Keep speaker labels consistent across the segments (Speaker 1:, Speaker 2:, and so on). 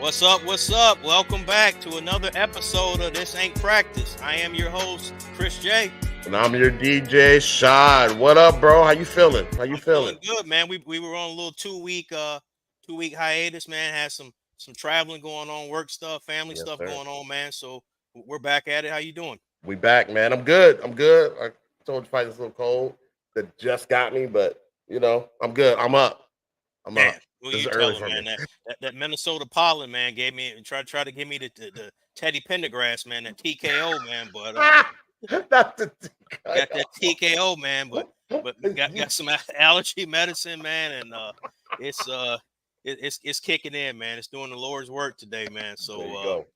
Speaker 1: What's up? What's up? Welcome back to another episode of This Ain't Practice. I am your host, Chris J.
Speaker 2: And I'm your DJ, Shad. What up, bro? How you feeling? How you
Speaker 1: I'm
Speaker 2: feeling?
Speaker 1: feeling good, man. We were on a little 2 week hiatus, man. Had some traveling going on, work stuff, family
Speaker 2: Yes,
Speaker 1: stuff
Speaker 2: sir.
Speaker 1: going on, man. So we're back at it. How you doing?
Speaker 2: We back, man. I'm good. I'm good. I told you fight this little cold that just got me, but I'm good. I'm up. I'm
Speaker 1: Man,
Speaker 2: up.
Speaker 1: who
Speaker 2: This is
Speaker 1: you
Speaker 2: early
Speaker 1: telling,
Speaker 2: for me.
Speaker 1: man? That Minnesota pollen, man, gave me try to give me the Teddy Pendergrass, man, that TKO, man. But
Speaker 2: Not the
Speaker 1: got that TKO, man, but got some allergy medicine, man, and it's it's kicking in, man. It's doing the Lord's work today, man.
Speaker 2: There
Speaker 1: So
Speaker 2: you go.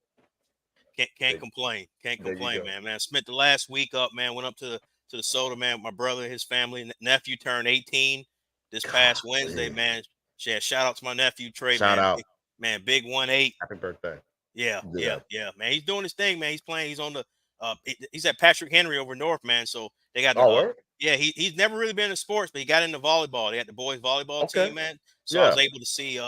Speaker 1: can't complain,
Speaker 2: There you go.
Speaker 1: man. Man, spent the last week up, man. Went up to the soda, man. With my brother, his family, nephew turned 18 this past Wednesday,
Speaker 2: Golly.
Speaker 1: man. Yeah, shout out to my nephew Trey,
Speaker 2: Shout
Speaker 1: man.
Speaker 2: out.
Speaker 1: Big 1-8.
Speaker 2: Happy birthday.
Speaker 1: Yeah,
Speaker 2: Do
Speaker 1: yeah,
Speaker 2: that.
Speaker 1: yeah, man. He's doing his thing, man. He's playing. He's on the he's at Patrick Henry over North, man. So they got the
Speaker 2: Oh, word?
Speaker 1: yeah, he's never really been in sports, but he got into volleyball. They got the boys volleyball team,
Speaker 2: Okay.
Speaker 1: man. So I was
Speaker 2: Yeah.
Speaker 1: able to see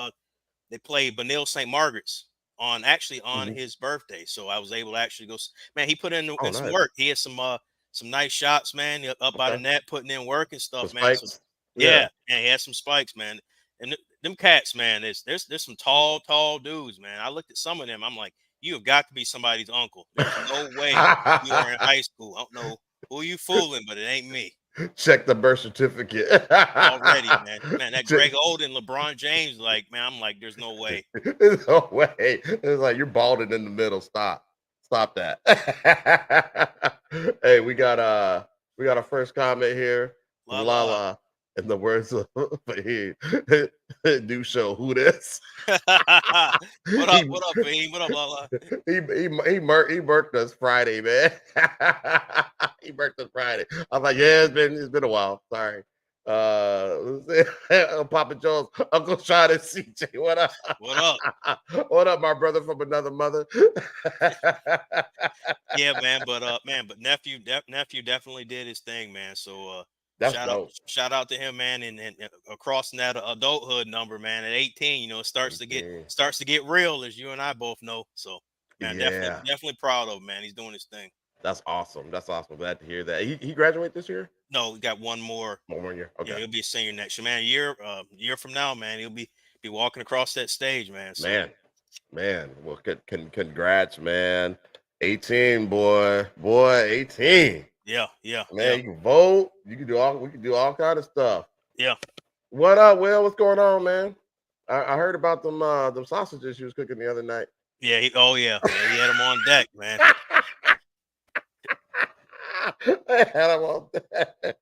Speaker 1: they played Benil St. Margaret's on
Speaker 2: Mhm.
Speaker 1: his birthday. So I was able to actually go man, he put
Speaker 2: Oh,
Speaker 1: in some
Speaker 2: nice.
Speaker 1: work. He had some nice shots, man, up by the
Speaker 2: Okay.
Speaker 1: net, putting in work and
Speaker 2: The
Speaker 1: stuff, man. So
Speaker 2: spikes. Yeah.
Speaker 1: yeah, and he had some spikes, man. And them cats, man, there's some tall dudes, man. I looked at some of them. I'm like, you have got to be somebody's uncle. There's no way you are in high school. I don't know who you fooling, but it ain't me
Speaker 2: Check the birth certificate.
Speaker 1: already, man. Man, that
Speaker 2: Check-
Speaker 1: Greg Oden, LeBron James, like, man, I'm like, there's no way.
Speaker 2: There's no way. It's like you're balding in the middle. Stop that. Hey, we got our first comment here from
Speaker 1: La la.
Speaker 2: Lala. In the words of he new show, who this?
Speaker 1: What up?
Speaker 2: he
Speaker 1: What up, Bean? What up, La la?
Speaker 2: he murked us Friday, man. He murked us Friday. I was like, yeah, it's been a while. Sorry. Papa Jones, Uncle Sean and CJ. What up?
Speaker 1: What up?
Speaker 2: What up, my brother from another mother?
Speaker 1: Yeah, man. But nephew definitely did his thing, man. So
Speaker 2: That's dope.
Speaker 1: shout out to him, man, and crossing that adulthood number, man. At 18, it
Speaker 2: Yeah.
Speaker 1: starts to get real, as you and I both know. So man,
Speaker 2: Yeah,
Speaker 1: definitely proud of him, man. He's doing his thing.
Speaker 2: that's awesome. That's awesome. Glad to hear that. He graduate this year?
Speaker 1: No, we got one more.
Speaker 2: One more year.
Speaker 1: Yeah,
Speaker 2: Okay.
Speaker 1: he'll be a senior next year, man. Year from now, man, he'll be walking across that stage, man. So
Speaker 2: Man. Well, congrats, man. 18, boy, 18.
Speaker 1: yeah,
Speaker 2: Man, you can vote. We can do all kind of stuff.
Speaker 1: yeah.
Speaker 2: What up, Will? What's going on, man? I heard about them sausages you was cooking the other night.
Speaker 1: Yeah, yeah, he had him on deck, man.
Speaker 2: I had 'em on deck.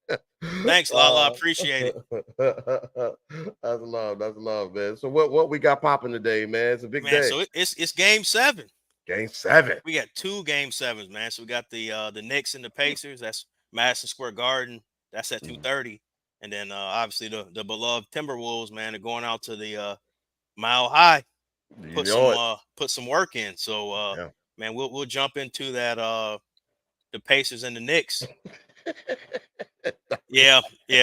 Speaker 1: Thanks, Lala. Appreciate it.
Speaker 2: That's love. That's love, man. So what we got popping today, man? It's a big
Speaker 1: Man,
Speaker 2: day.
Speaker 1: so it's game 7.
Speaker 2: Game 7.
Speaker 1: We got 2 game 7s, man. So we got the Knicks and the Pacers. That's Madison Square Garden. That's at
Speaker 2: Mhm.
Speaker 1: 2:30. And then obviously the beloved Timberwolves, man, are going out to the Mile High,
Speaker 2: You know it.
Speaker 1: put some work in. So
Speaker 2: Yeah.
Speaker 1: man, we'll jump into that the Pacers and the Knicks. Yeah,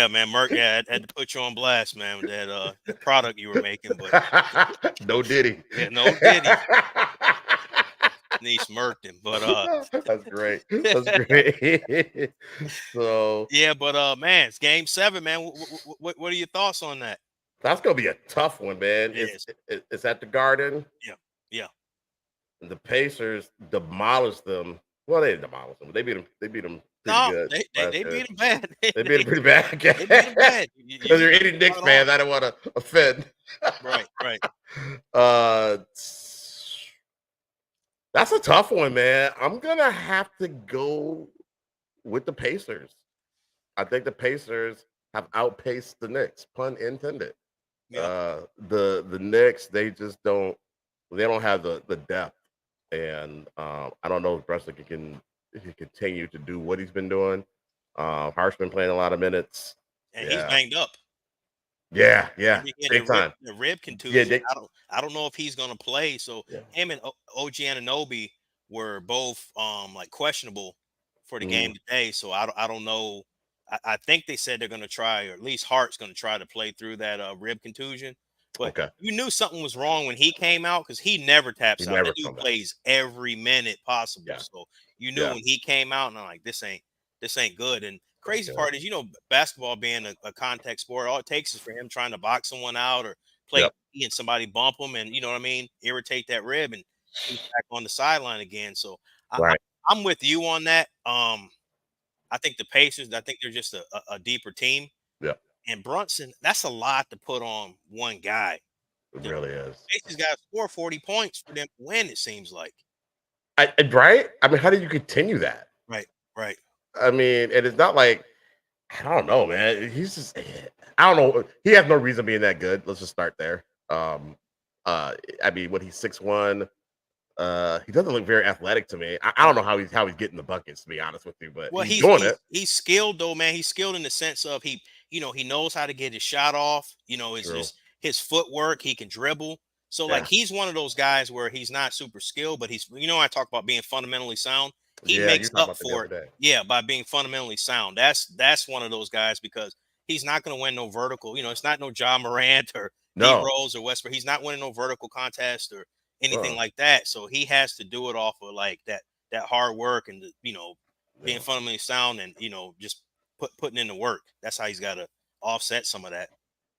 Speaker 1: man. Merc, yeah, I had to put you on blast, man, with that product you were making, but
Speaker 2: No Diddy.
Speaker 1: yeah, no Diddy. Niece murked him. But
Speaker 2: That's great. That's great. So
Speaker 1: yeah, but man, it's game 7, man. What are your thoughts on that?
Speaker 2: that's gonna be a tough one, man.
Speaker 1: It
Speaker 2: It's
Speaker 1: is.
Speaker 2: it's at the Garden.
Speaker 1: Yeah, yeah.
Speaker 2: And the Pacers demolished them. Well, they didn't demolish them. They beat them pretty
Speaker 1: No,
Speaker 2: good last
Speaker 1: they
Speaker 2: year.
Speaker 1: beat him bad.
Speaker 2: They beat them pretty bad.
Speaker 1: They beat him bad.
Speaker 2: Because you're any Knicks
Speaker 1: spot on.
Speaker 2: fans, I don't want to offend.
Speaker 1: Right.
Speaker 2: Uh, that's a tough one, man. I'm gonna have to go with the Pacers. I think the Pacers have outpaced the Knicks, pun intended.
Speaker 1: Yeah.
Speaker 2: The Knicks, they don't have the depth, and I don't know if Russell if he continue to do what he's been doing. Hart's been playing a lot of minutes.
Speaker 1: And he's banged up.
Speaker 2: Yeah,
Speaker 1: He had
Speaker 2: big time.
Speaker 1: the rib contusion.
Speaker 2: they-
Speaker 1: I don't know if he's gonna play. So
Speaker 2: Yeah.
Speaker 1: him and OG Anunoby were both like questionable for the game today. So I don't know. I think they said they're gonna try, or at least Hart's gonna try to play through that rib contusion. But
Speaker 2: Okay.
Speaker 1: you knew something was wrong when he came out because he never
Speaker 2: He
Speaker 1: taps out.
Speaker 2: never
Speaker 1: That dude
Speaker 2: come back.
Speaker 1: plays every minute possible.
Speaker 2: Yeah.
Speaker 1: So you knew
Speaker 2: Yeah.
Speaker 1: when he came out, and I'm like, this ain't good. And crazy
Speaker 2: Okay.
Speaker 1: part is, basketball being a contact sport, all it takes is for him trying to box someone out or play
Speaker 2: Yep.
Speaker 1: and somebody bump him and you know what I mean, irritate that rib, and he's back on the sideline again. So
Speaker 2: Right.
Speaker 1: I'm with you on that. I think the Pacers, I think they're just a deeper team.
Speaker 2: Yeah.
Speaker 1: And Brunson, that's a lot to put on one guy.
Speaker 2: It
Speaker 1: The
Speaker 2: really is.
Speaker 1: Pacers got to score 40 points for them to win, it seems like.
Speaker 2: Right? I mean, how do you continue that?
Speaker 1: Right, right.
Speaker 2: I mean, and it's not like I don't know, man. He's just I don't know. He has no reason being that good. Let's just start there. I mean, when he's 6'1", he doesn't look very athletic to me. I don't know how he's getting the buckets, to be honest with you, but
Speaker 1: Well,
Speaker 2: he's doing it.
Speaker 1: he's skilled though, man. He's skilled in the sense of he knows how to get his shot off. It's
Speaker 2: True.
Speaker 1: just his footwork. He can dribble. So like
Speaker 2: Yeah.
Speaker 1: he's one of those guys where he's not super skilled, but he's I talk about being fundamentally sound. He
Speaker 2: Yeah, you
Speaker 1: makes
Speaker 2: talked
Speaker 1: up
Speaker 2: about that the
Speaker 1: for
Speaker 2: other
Speaker 1: it,
Speaker 2: day.
Speaker 1: yeah, by being fundamentally sound. That's one of those guys because he's not going to win no vertical. It's not no John Morant or D
Speaker 2: No.
Speaker 1: Rose or Westbrook. He's not winning no vertical contest or anything
Speaker 2: Uh-uh.
Speaker 1: like that. So he has to do it off of like that hard work and being
Speaker 2: Yeah.
Speaker 1: fundamentally sound and just putting in the work. That's how he's got to offset some of that.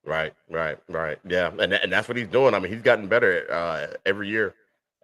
Speaker 2: Right. Yeah, and that's what he's doing. I mean, he's gotten better every year.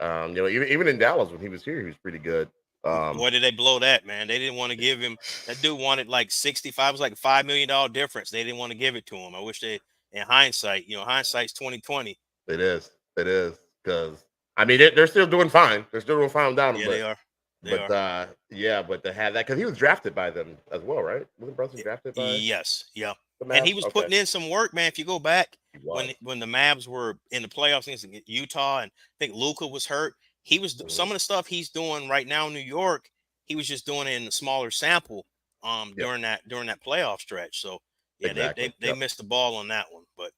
Speaker 2: Even in Dallas when he was here, he was pretty good.
Speaker 1: Boy, did they blow that, man. They didn't want to give him that dude wanted like 65. It was like $5 million difference. They didn't want to give it to him. I wish they in hindsight, hindsight's 2020.
Speaker 2: It is because I mean they're still doing fine. They're still doing fine down,
Speaker 1: Yeah,
Speaker 2: but
Speaker 1: they are. They are.
Speaker 2: yeah, but to have that because he was drafted by them as well, right? Wasn't Brunson drafted by
Speaker 1: Yes, yeah.
Speaker 2: the
Speaker 1: And he
Speaker 2: Mavs?
Speaker 1: was
Speaker 2: Okay,
Speaker 1: putting in some work, man. If you go back
Speaker 2: he was.
Speaker 1: when the Mavs were in the playoffs against Utah, and I think Luka was hurt, he was
Speaker 2: Mhm.
Speaker 1: some of the stuff he's doing right now in New York. He was just doing it in a smaller sample
Speaker 2: Yep.
Speaker 1: during that playoff stretch. So yeah,
Speaker 2: Exactly.
Speaker 1: they
Speaker 2: Yep.
Speaker 1: missed the ball on that one, but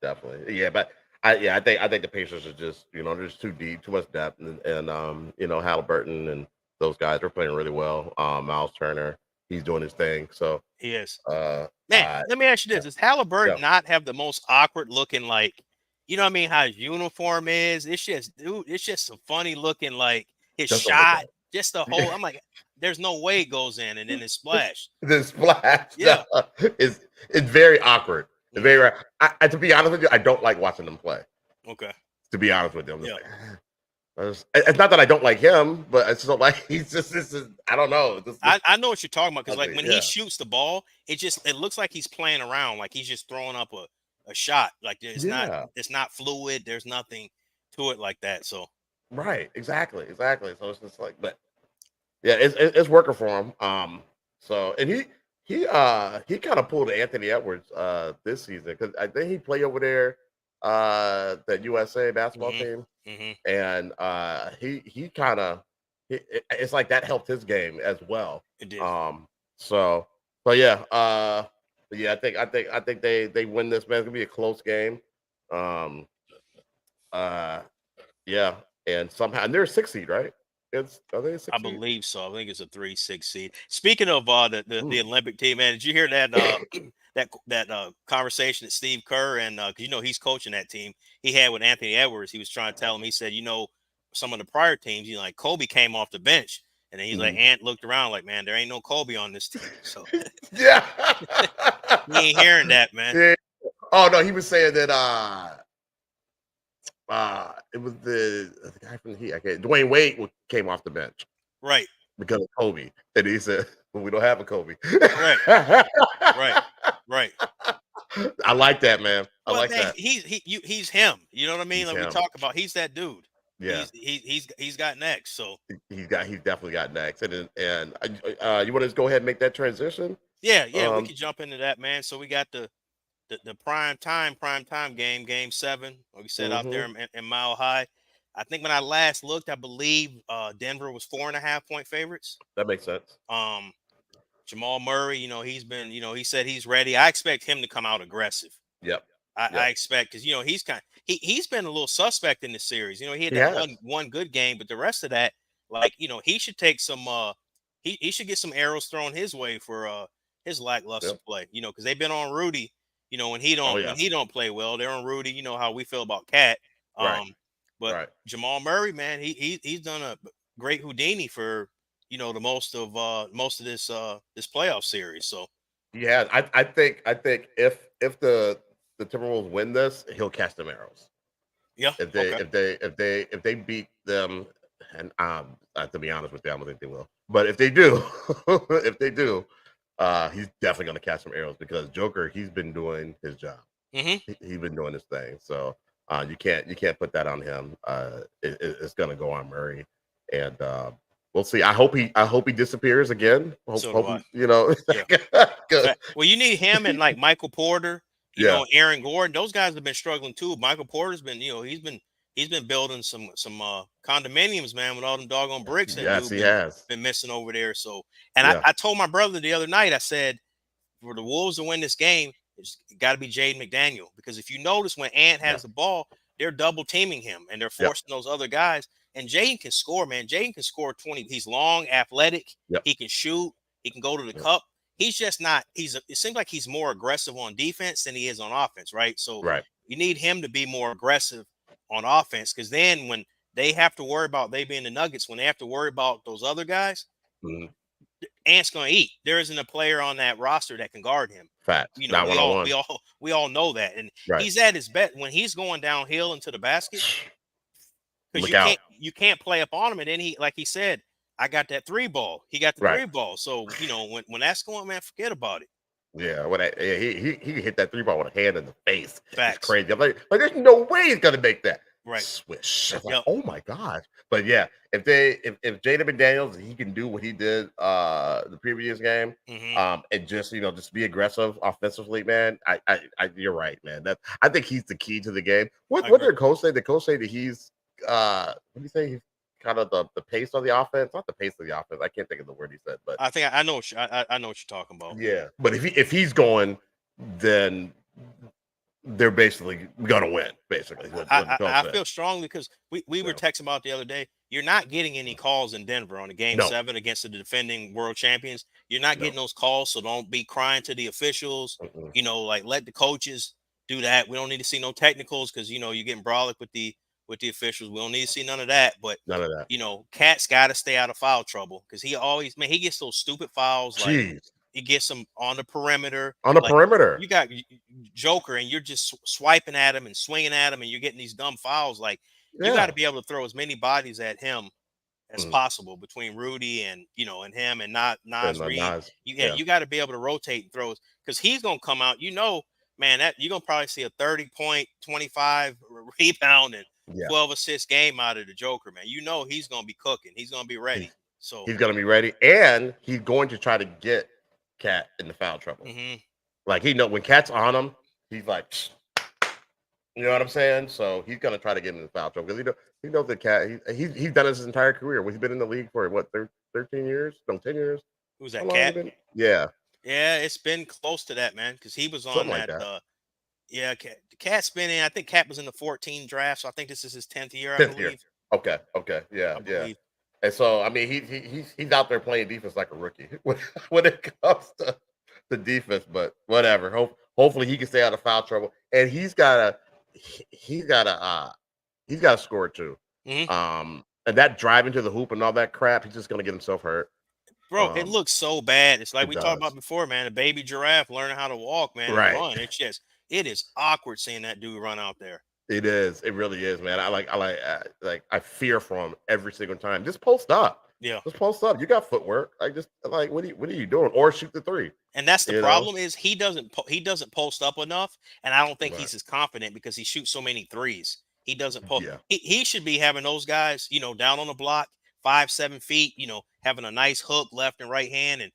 Speaker 2: Definitely. Yeah, but I think the Pacers are just they're just too deep, too much depth, and Halliburton and those guys are playing really well. Miles Turner, he's doing his thing. So
Speaker 1: he is.
Speaker 2: uh,
Speaker 1: Man,
Speaker 2: I
Speaker 1: let me ask you this: does Halliburton
Speaker 2: yeah.
Speaker 1: not have the most awkward looking, like, what I mean? How his uniform is? It's just, dude, it's just a funny looking, like his
Speaker 2: Just don't look
Speaker 1: shot,
Speaker 2: at it.
Speaker 1: just the whole. I'm like, there's no way it goes in, and then it splash.
Speaker 2: The splash,
Speaker 1: Yeah.
Speaker 2: is it's very awkward. It's
Speaker 1: Mhm.
Speaker 2: very. To be honest with you, I don't like watching them play.
Speaker 1: Okay.
Speaker 2: To be honest with you, I'm just
Speaker 1: Yeah.
Speaker 2: it's not that I don't like him, but it's just like he's just this is I don't know.
Speaker 1: I know what you're talking about because like when
Speaker 2: yeah.
Speaker 1: he shoots the ball, it looks like he's playing around, like he's just throwing up a shot. Like it's
Speaker 2: Yeah.
Speaker 1: not fluid. There's nothing to it like that. So
Speaker 2: Right, exactly. So it's just like, but yeah, it's working for him. So and he kind of pulled Anthony Edwards this season because I think he played over there that USA basketball team, and he kind of it's like that helped his game as well.
Speaker 1: it did.
Speaker 2: So yeah, yeah, I think they win this, man. It's gonna be a close game. Um, yeah, and somehow and they're a 6 seed, right? Are they a 6
Speaker 1: I
Speaker 2: seed?
Speaker 1: believe so. I think it's a 3-6 seed. Speaking of the Olympic team, man, did you hear that that conversation that Steve Kerr and he's coaching that team he had with Anthony Edwards? He was trying to tell him. He said, some of the prior teams, like Kobe came off the bench, and then he's like, Ant looked around like, man, there ain't no Kobe on this team. So
Speaker 2: yeah,
Speaker 1: he ain't hearing that, man.
Speaker 2: Yeah. Oh no, he was saying that it was the guy from the Heat. Dwayne Wade came off the bench,
Speaker 1: Right?
Speaker 2: Because of Kobe, and he said, "Well, we don't have a Kobe."
Speaker 1: Right.
Speaker 2: I like that, man. I like
Speaker 1: man,
Speaker 2: that.
Speaker 1: He's him. You know what I mean?
Speaker 2: He's
Speaker 1: like
Speaker 2: him.
Speaker 1: we talk about, he's that dude.
Speaker 2: Yeah,
Speaker 1: he's got next. So
Speaker 2: he's definitely got next. And you want to just go ahead and make that transition?
Speaker 1: Yeah, we can jump into that, man. So we got the prime time game 7, like we said, out there in Mile High. I think when I last looked, I believe Denver was 4.5-point favorites.
Speaker 2: That makes sense.
Speaker 1: Jamal Murray, he's been, he said he's ready. I expect him to come out aggressive.
Speaker 2: Yep.
Speaker 1: I expect, because he's been a little suspect in this series. He had one good game, but the rest of that, like, he should take some he should get some arrows thrown his way for his lackluster play, because they've been on Rudy, You know, when he
Speaker 2: Oh
Speaker 1: don't
Speaker 2: yeah.
Speaker 1: when he don't play well, they're on Rudy. You know how we feel about Cat.
Speaker 2: Right.
Speaker 1: But
Speaker 2: Right.
Speaker 1: Jamal Murray, man, he's done a great Houdini for the most of this playoff series. So
Speaker 2: Yeah, I think if the Timberwolves win this, he'll catch them arrows.
Speaker 1: yeah,
Speaker 2: If they
Speaker 1: okay,
Speaker 2: if they beat them, and to be honest with you, I don't think they will. But if they do, if they do, he's definitely gonna catch some arrows because Joker, he's been doing his job.
Speaker 1: hmm
Speaker 2: He's been doing his thing. So you can't put that on him. It's gonna go on Murray, and we'll see. I hope he disappears again.
Speaker 1: so do
Speaker 2: Hope
Speaker 1: I.
Speaker 2: he, you know,
Speaker 1: Yeah.
Speaker 2: 'cause-
Speaker 1: Well, you need him and like Michael Porter,
Speaker 2: yeah,
Speaker 1: Aaron Gordon. Those guys have been struggling too. Michael Porter's been, he's been building some condominiums, man, with all them doggone bricks that
Speaker 2: yes,
Speaker 1: dude
Speaker 2: he has.
Speaker 1: been missing over there. So, and
Speaker 2: Yeah,
Speaker 1: I told my brother the other night, I said, for the Wolves to win this game, it's got to be Jaden McDaniel because if you notice when Ant
Speaker 2: yeah,
Speaker 1: has the ball, they're double teaming him and they're
Speaker 2: yep,
Speaker 1: forcing those other guys. And Jaden can score, man. Jaden can score 20. He's long, athletic.
Speaker 2: yep,
Speaker 1: He can shoot. He can go to the
Speaker 2: yep.
Speaker 1: cup. He's just not. It seems like he's more aggressive on defense than he is on offense, right? So
Speaker 2: Right.
Speaker 1: you need him to be more aggressive on offense because then when they have to worry about they being the Nuggets, when they have to worry about those other guys,
Speaker 2: Mhm.
Speaker 1: Ant's going to eat. There isn't a player on that roster that can guard him.
Speaker 2: Facts.
Speaker 1: You know,
Speaker 2: Not
Speaker 1: we
Speaker 2: one on
Speaker 1: all
Speaker 2: one.
Speaker 1: we all we all know that, and
Speaker 2: Right.
Speaker 1: he's at his best when he's going downhill into the basket because
Speaker 2: Look out.
Speaker 1: you can't play up on him. And then like he said, I got that three ball. He got the
Speaker 2: Right.
Speaker 1: three ball. So when that's going, man, forget about it.
Speaker 2: Yeah, he hit that three ball with a hand in the face. It's
Speaker 1: Facts.
Speaker 2: crazy. I'm like there's no way he's gonna make that.
Speaker 1: Right.
Speaker 2: Swish. Like,
Speaker 1: Yep.
Speaker 2: oh my gosh. But yeah, if Jaden McDaniels he can do what he did the previous game, and just just be aggressive offensively, man. I you're right, man. That I think he's the key to the game. What did the coach say? The coach say that he's what do you say? He's kind of the pace of the offense, not the pace of the offense. I can't think of the word he said, but
Speaker 1: I think I know I know what you're talking about.
Speaker 2: yeah. But if he's going, then they're basically gonna win. Basically,
Speaker 1: I feel strongly because we were
Speaker 2: Yeah.
Speaker 1: texting about the other day. You're not getting any calls in Denver on a game
Speaker 2: No.
Speaker 1: 7 against the defending world champions. You're not getting those calls, so don't be crying to the officials.
Speaker 2: Mm-mm.
Speaker 1: Like let the coaches do that. We don't need to see no technicals because you're getting brolic with the officials. We don't need to see none of that. But
Speaker 2: None of that.
Speaker 1: Cat's got to stay out of foul trouble because he gets those stupid fouls. Like
Speaker 2: Jeez.
Speaker 1: he gets them on the perimeter.
Speaker 2: On the
Speaker 1: Like,
Speaker 2: perimeter.
Speaker 1: you got Joker and you're just swiping at him and swinging at him and you're getting these dumb fouls. Like you got to be able to throw as many bodies at him as possible between Rudy and and him and not Nas Reed.
Speaker 2: Nas.
Speaker 1: You got to be able to rotate and throw because he's gonna come out. Man, that you're gonna probably see a 30-point, 25 rebound and 12 assist game out of the Joker, man. He's gonna be cooking. He's gonna be ready. So
Speaker 2: he's gonna be ready, and he's going to try to get Cat in the foul trouble. Like when Cat's on him, he's like, you know what I'm saying? So he's gonna try to get in the foul trouble because he knows that Cat. He's done it his entire career. He's been in the league for what 13 years? No, 10 years.
Speaker 1: Who's that? Cat?
Speaker 2: Yeah.
Speaker 1: Yeah, it's been close to that, man. Because he was on
Speaker 2: Something
Speaker 1: that.
Speaker 2: Like
Speaker 1: that. Cat's been in. I think Cat was in the 14 draft, so I think this is his 10th year.
Speaker 2: 10th year. Okay. Yeah. And so, I mean, he's out there playing defense like a rookie when it comes to the defense. But whatever. Hopefully, he can stay out of foul trouble. And he's got to score too. And that driving to the hoop and all that crap, he's just gonna get himself hurt.
Speaker 1: Bro, it looks so bad. It's like we talked about before, man. A baby giraffe learning how to walk, man.
Speaker 2: Right.
Speaker 1: And run. It is awkward seeing that dude run out there.
Speaker 2: It is. It really is, man. I fear for him every single time. Just post up.
Speaker 1: Yeah.
Speaker 2: Just post up. You got footwork. What are you doing? Or shoot the three.
Speaker 1: And that's the problem is he doesn't post up enough, and I don't think he's as confident because he shoots so many threes. He doesn't post.
Speaker 2: Yeah.
Speaker 1: He should be having those guys, down on the block, 5-7 feet, having a nice hook left and right hand and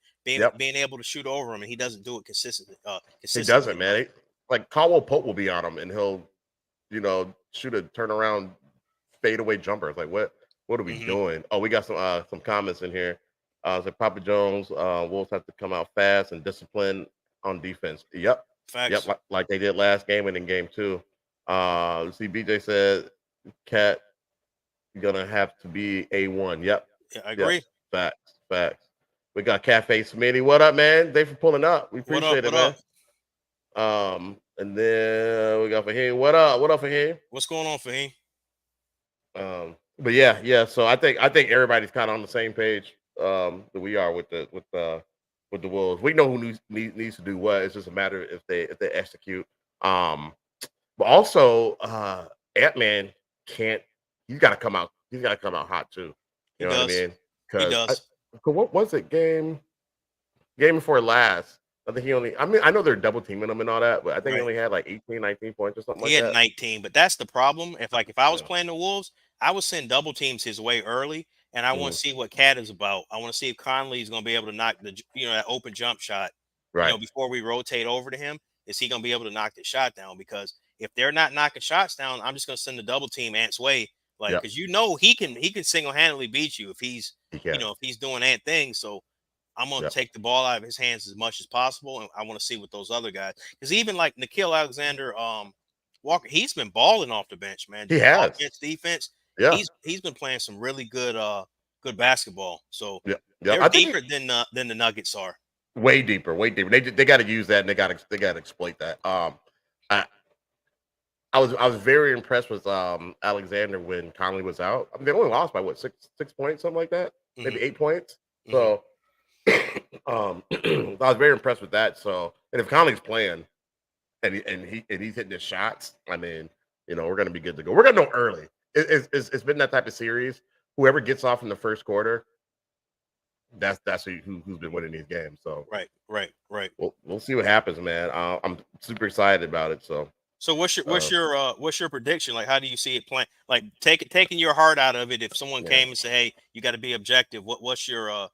Speaker 1: being able to shoot over him, and he doesn't do it consistently.
Speaker 2: He doesn't, man. Like Caldwell Pope will be on him, and he'll, shoot a turnaround fadeaway jumper. It's like what are we doing? Oh, we got some comments in here. So Papa Jones, Wolves have to come out fast and disciplined on defense. Yep.
Speaker 1: Facts.
Speaker 2: Yep, like they did last game and in game 2. See, BJ said, Cat, you're gonna have to be A1. Yep.
Speaker 1: Yeah, I agree.
Speaker 2: Yep. Facts. We got Cafe Smitty. What up, man? Thanks for pulling up. We appreciate it, man. And then we got Fahim. What up? What up, Fahim?
Speaker 1: What's going on, Fahim?
Speaker 2: But yeah. So I think everybody's kind of on the same page that we are with the Wolves. We know who needs to do what. It's just a matter if they execute. But also Ant-Man can't. He's got to come out. He's got to come out hot too. You know what I mean?
Speaker 1: He does.
Speaker 2: What was it? Game before last. I think he only. I mean, I know they're double teaming him and all that, but I think he only had like 18, 19 points or something like that.
Speaker 1: He had 19, but that's the problem. If I was playing the Wolves, I would send double teams his way early, and I want to see what Cat is about. I want to see if Conley is going to be able to knock that open jump shot.
Speaker 2: Right.
Speaker 1: Before we rotate over to him, is he going to be able to knock the shot down? Because if they're not knocking shots down, I'm just going to send the double team Ant's way, because he can single handedly beat you if he's if he's doing Ant things. So I'm going to take the ball out of his hands as much as possible, and I want to see what those other guys. Because even like Nickeil Alexander Walker, he's been balling off the bench, man.
Speaker 2: He has
Speaker 1: defense.
Speaker 2: Yeah,
Speaker 1: he's been playing some really good basketball. So
Speaker 2: they're
Speaker 1: deeper than the Nuggets are.
Speaker 2: Way deeper. They got to use that, and they got to exploit that. I was very impressed with Alexander when Conley was out. I mean, they only lost by what 6 points, something like that, maybe 8 points. So I was very impressed with that. So, and if Conley's playing and he's hitting his shots, I mean, we're gonna be good to go. We're gonna know early. It's been that type of series. Whoever gets off in the first quarter, that's who's been winning these games. So
Speaker 1: right.
Speaker 2: We'll see what happens, man. I'm super excited about it.
Speaker 1: So what's your prediction? Like, how do you see it playing? Like, taking your heart out of it. If someone came and said, "Hey, you got to be objective," what's your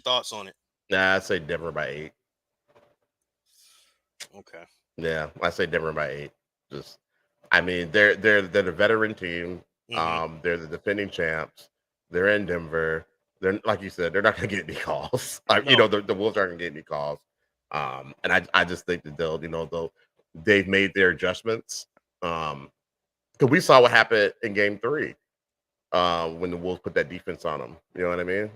Speaker 1: thoughts on it?
Speaker 2: Nah, I'd say Denver by 8.
Speaker 1: Okay.
Speaker 2: Yeah, I say Denver by 8. I mean, they're the veteran team. They're the defending champs. They're in Denver. They're, like you said, they're not going to get any calls. No. The Wolves aren't going to get any calls. And I just think that they've made their adjustments. Because we saw what happened in Game 3 when the Wolves put that defense on them. You know what I mean?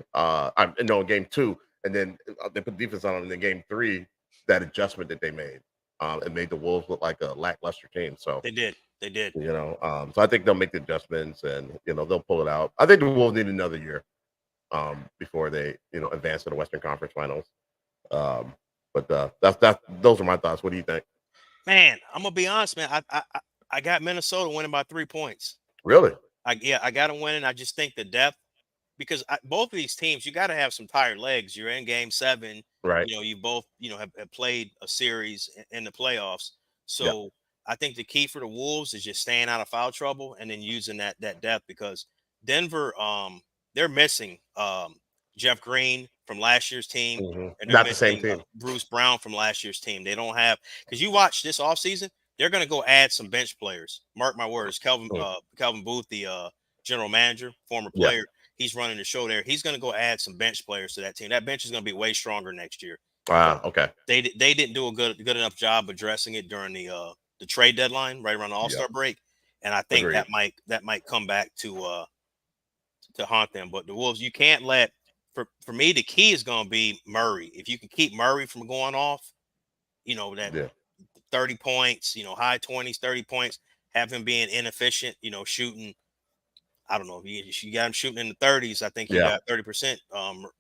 Speaker 2: In Game 2, and then they put defense on them. And in Game 3, that adjustment that they made, it made the Wolves look like a lackluster team. So
Speaker 1: they did.
Speaker 2: So I think they'll make the adjustments, and they'll pull it out. I think the Wolves need another year before they advance to the Western Conference Finals. But those are my thoughts. What do you think?
Speaker 1: Man, I'm gonna be honest, man. I got Minnesota winning by 3 points.
Speaker 2: Really?
Speaker 1: I got them winning. I just think the depth, because both of these teams, you got to have some tired legs. You're in Game 7,
Speaker 2: right?
Speaker 1: You both have played a series in the playoffs. So I think the key for the Wolves is just staying out of foul trouble and then using that depth, because Denver, they're missing Jeff Green from last year's team, and
Speaker 2: not the same team.
Speaker 1: Bruce Brown from last year's team. They don't have, because you watch this offseason, they're going to go add some bench players. Mark my words. Calvin Booth, the general manager, former player, he's running the show there. He's going to go add some bench players to that team. That bench is going to be way stronger next year.
Speaker 2: Wow. Okay.
Speaker 1: They didn't do a good enough job addressing it during the trade deadline, right around the All-Star break, and I think that might come back to haunt them. But the Wolves, you can't let. For me, the key is going to be Murray. If you can keep Murray from going off, that 30 points, high 20s, 30 points, have him being inefficient, shooting. I don't know if you got him shooting in the 30s. I think you got 30%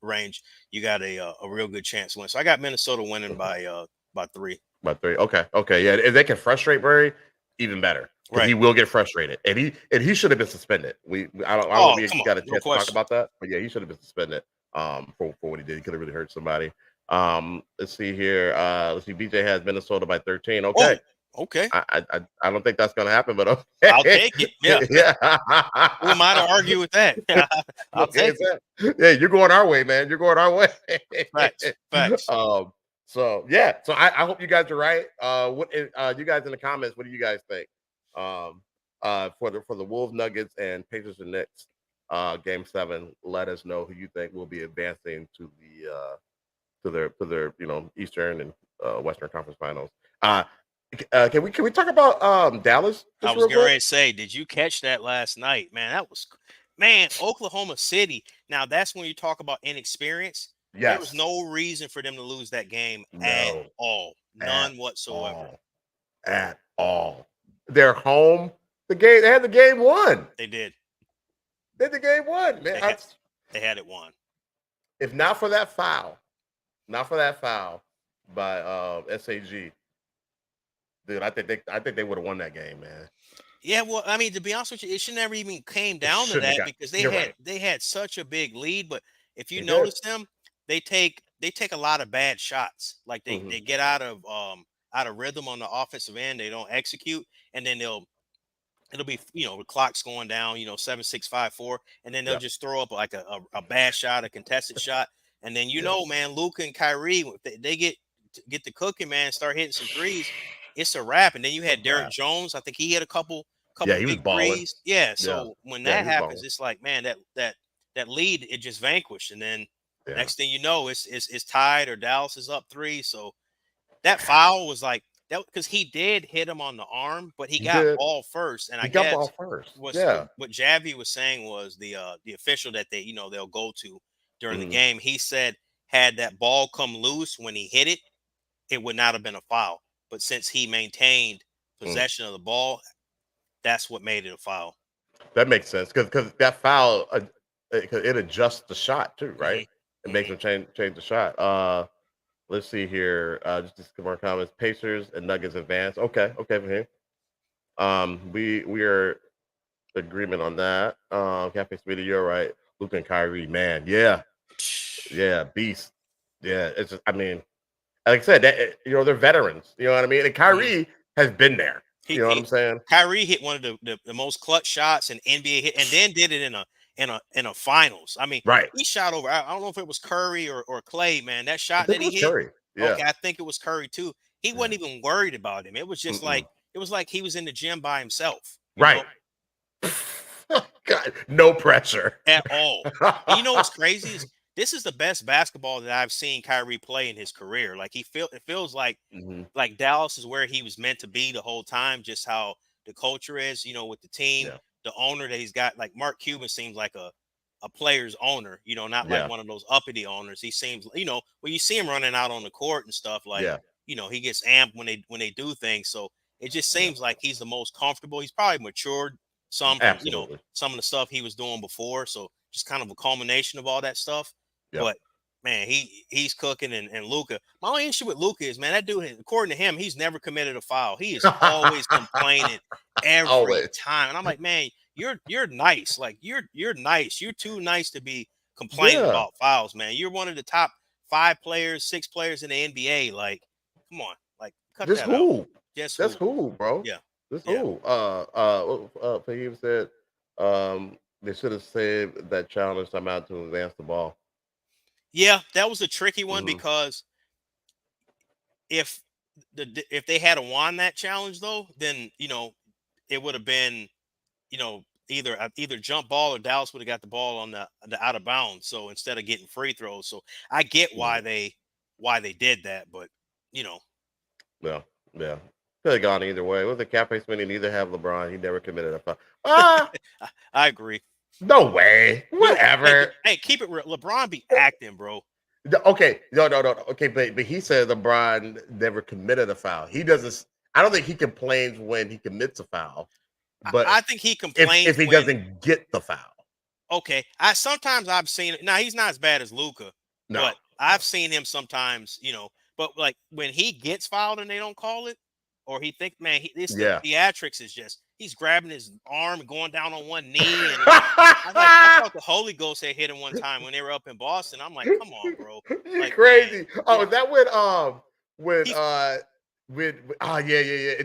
Speaker 1: range. You got a real good chance to win. So I got Minnesota winning by 3.
Speaker 2: By 3. Okay. Yeah, if they can frustrate Murray, even better. Right. He will get frustrated, and he should have been suspended. I don't know if you got a chance to talk about that, but yeah, he should have been suspended. For what he did. He could have really hurt somebody. Let's see here. Let's see. BJ has Minnesota by 13. Okay.
Speaker 1: Oh, okay.
Speaker 2: I don't think that's gonna happen, but okay.
Speaker 1: I'll take it. Yeah. Who am I to argue with that? I'll take it.
Speaker 2: Yeah, you're going our way, man. You're going our way.
Speaker 1: Facts.
Speaker 2: So yeah. So I hope you guys are right. What you guys in the comments? What do you guys think? For the Wolves, Nuggets, and Pacers and Knicks. Game 7, let us know who you think will be advancing to their Eastern and Western Conference Finals. Can we talk about Dallas?
Speaker 1: I was going to say, did you catch that last night, man? Oklahoma City. Now that's when you talk about inexperience. Yes. There was no reason for them to lose that game at all, none whatsoever.
Speaker 2: at all. They're home. They had the game won.
Speaker 1: They did.
Speaker 2: They had the game won, man.
Speaker 1: They had it won.
Speaker 2: If not for that foul by SAG, dude, I think they would have won that game, man.
Speaker 1: Yeah, well, I mean, to be honest with you, it should never even came down to that because they had such a big lead. But if you notice them, they take a lot of bad shots. Like they get out of rhythm on the offensive end. They don't execute, and then it'll be, the clock's going down, 7, 6, 5, 4, and then they'll just throw up like a bad shot, a contested shot, and then man, Luka and Kyrie, if they get the cooking, man, start hitting some threes, it's a wrap. And then you had Derek Jones. I think he had a couple
Speaker 2: he was
Speaker 1: big
Speaker 2: balling.
Speaker 1: threes. Yeah, so when that happens, it's like, man, that lead, it just vanquished, and then next thing you know, it's tied or Dallas is up 3. So that foul was like that because he did hit him on the arm, but he got ball first, and I guess what Javi was saying was the official that they'll go to during the game. He said had that ball come loose when he hit it, it would not have been a foul. But since he maintained possession of the ball, that's what made it a foul.
Speaker 2: That makes sense because that foul it adjusts the shot too, right? It makes him change the shot. Let's see here. Just some more comments. Pacers and Nuggets advance. Okay, from here. We are agreement on that. Cafe Smitty, you're right. Luka and Kyrie, man, yeah, beast. Yeah, it's just, I mean, like I said, that, they're veterans. You know what I mean? And Kyrie has been there. You know what I'm saying?
Speaker 1: Kyrie hit one of the most clutch shots in NBA hit, and then did it in a finals. I mean, he shot over. I don't know if it was Curry or Clay, man. That shot that he hit.
Speaker 2: Curry. Yeah.
Speaker 1: Okay, I think it was Curry too. He wasn't even worried about him. It was just like he was in the gym by himself.
Speaker 2: Right. God, no pressure
Speaker 1: at all. And you know what's crazy is this is the best basketball that I've seen Kyrie play in his career. Like it feels like Dallas is where he was meant to be the whole time. Just how the culture is, with the team, the owner that he's got. Like Mark Cuban seems like a player's owner, not like one of those uppity owners. He seems, when you see him running out on the court and stuff, like he gets amped when they do things. So it just seems like he's the most comfortable. He's probably matured some, some of the stuff he was doing before. So just kind of a culmination of all that stuff. But man, he's cooking and Luka. My only issue with Luka is, man, that dude, according to him, he's never committed a foul. He is always complaining every time. And I'm like, man, you're nice. Like you're nice. You're too nice to be complaining about fouls, man. You're one of the top 5 players, 6 players in the NBA. Like, come on, like cut that out.
Speaker 2: That's cool, bro.
Speaker 1: Yeah.
Speaker 2: That's cool. Fahim said they should have saved that challenge time out to advance the ball.
Speaker 1: Yeah, that was a tricky one because if they had won that challenge though, then it would have been either jump ball or Dallas would have got the ball on the out of bounds. So instead of getting free throws, so I get why they did that, but
Speaker 2: yeah, could have gone either way. With the Cafe Smitty, neither have LeBron. He never committed a foul.
Speaker 1: I agree.
Speaker 2: No way. Whatever.
Speaker 1: Hey, keep it real. LeBron be acting, bro.
Speaker 2: Okay. No. Okay, but he said LeBron never committed a foul. He doesn't. I don't think he complains when he commits a foul. But
Speaker 1: I think he complains
Speaker 2: if he doesn't get the foul.
Speaker 1: Okay. Sometimes I've seen it. Now he's not as bad as Luka, but I've seen him sometimes, but like when he gets fouled and they don't call it, or he think, man, the theatrics is just he's grabbing his arm and going down on one knee. And I thought the Holy Ghost had hit him one time when they were up in Boston. I'm like, come on, bro.
Speaker 2: You're crazy. Man, is that when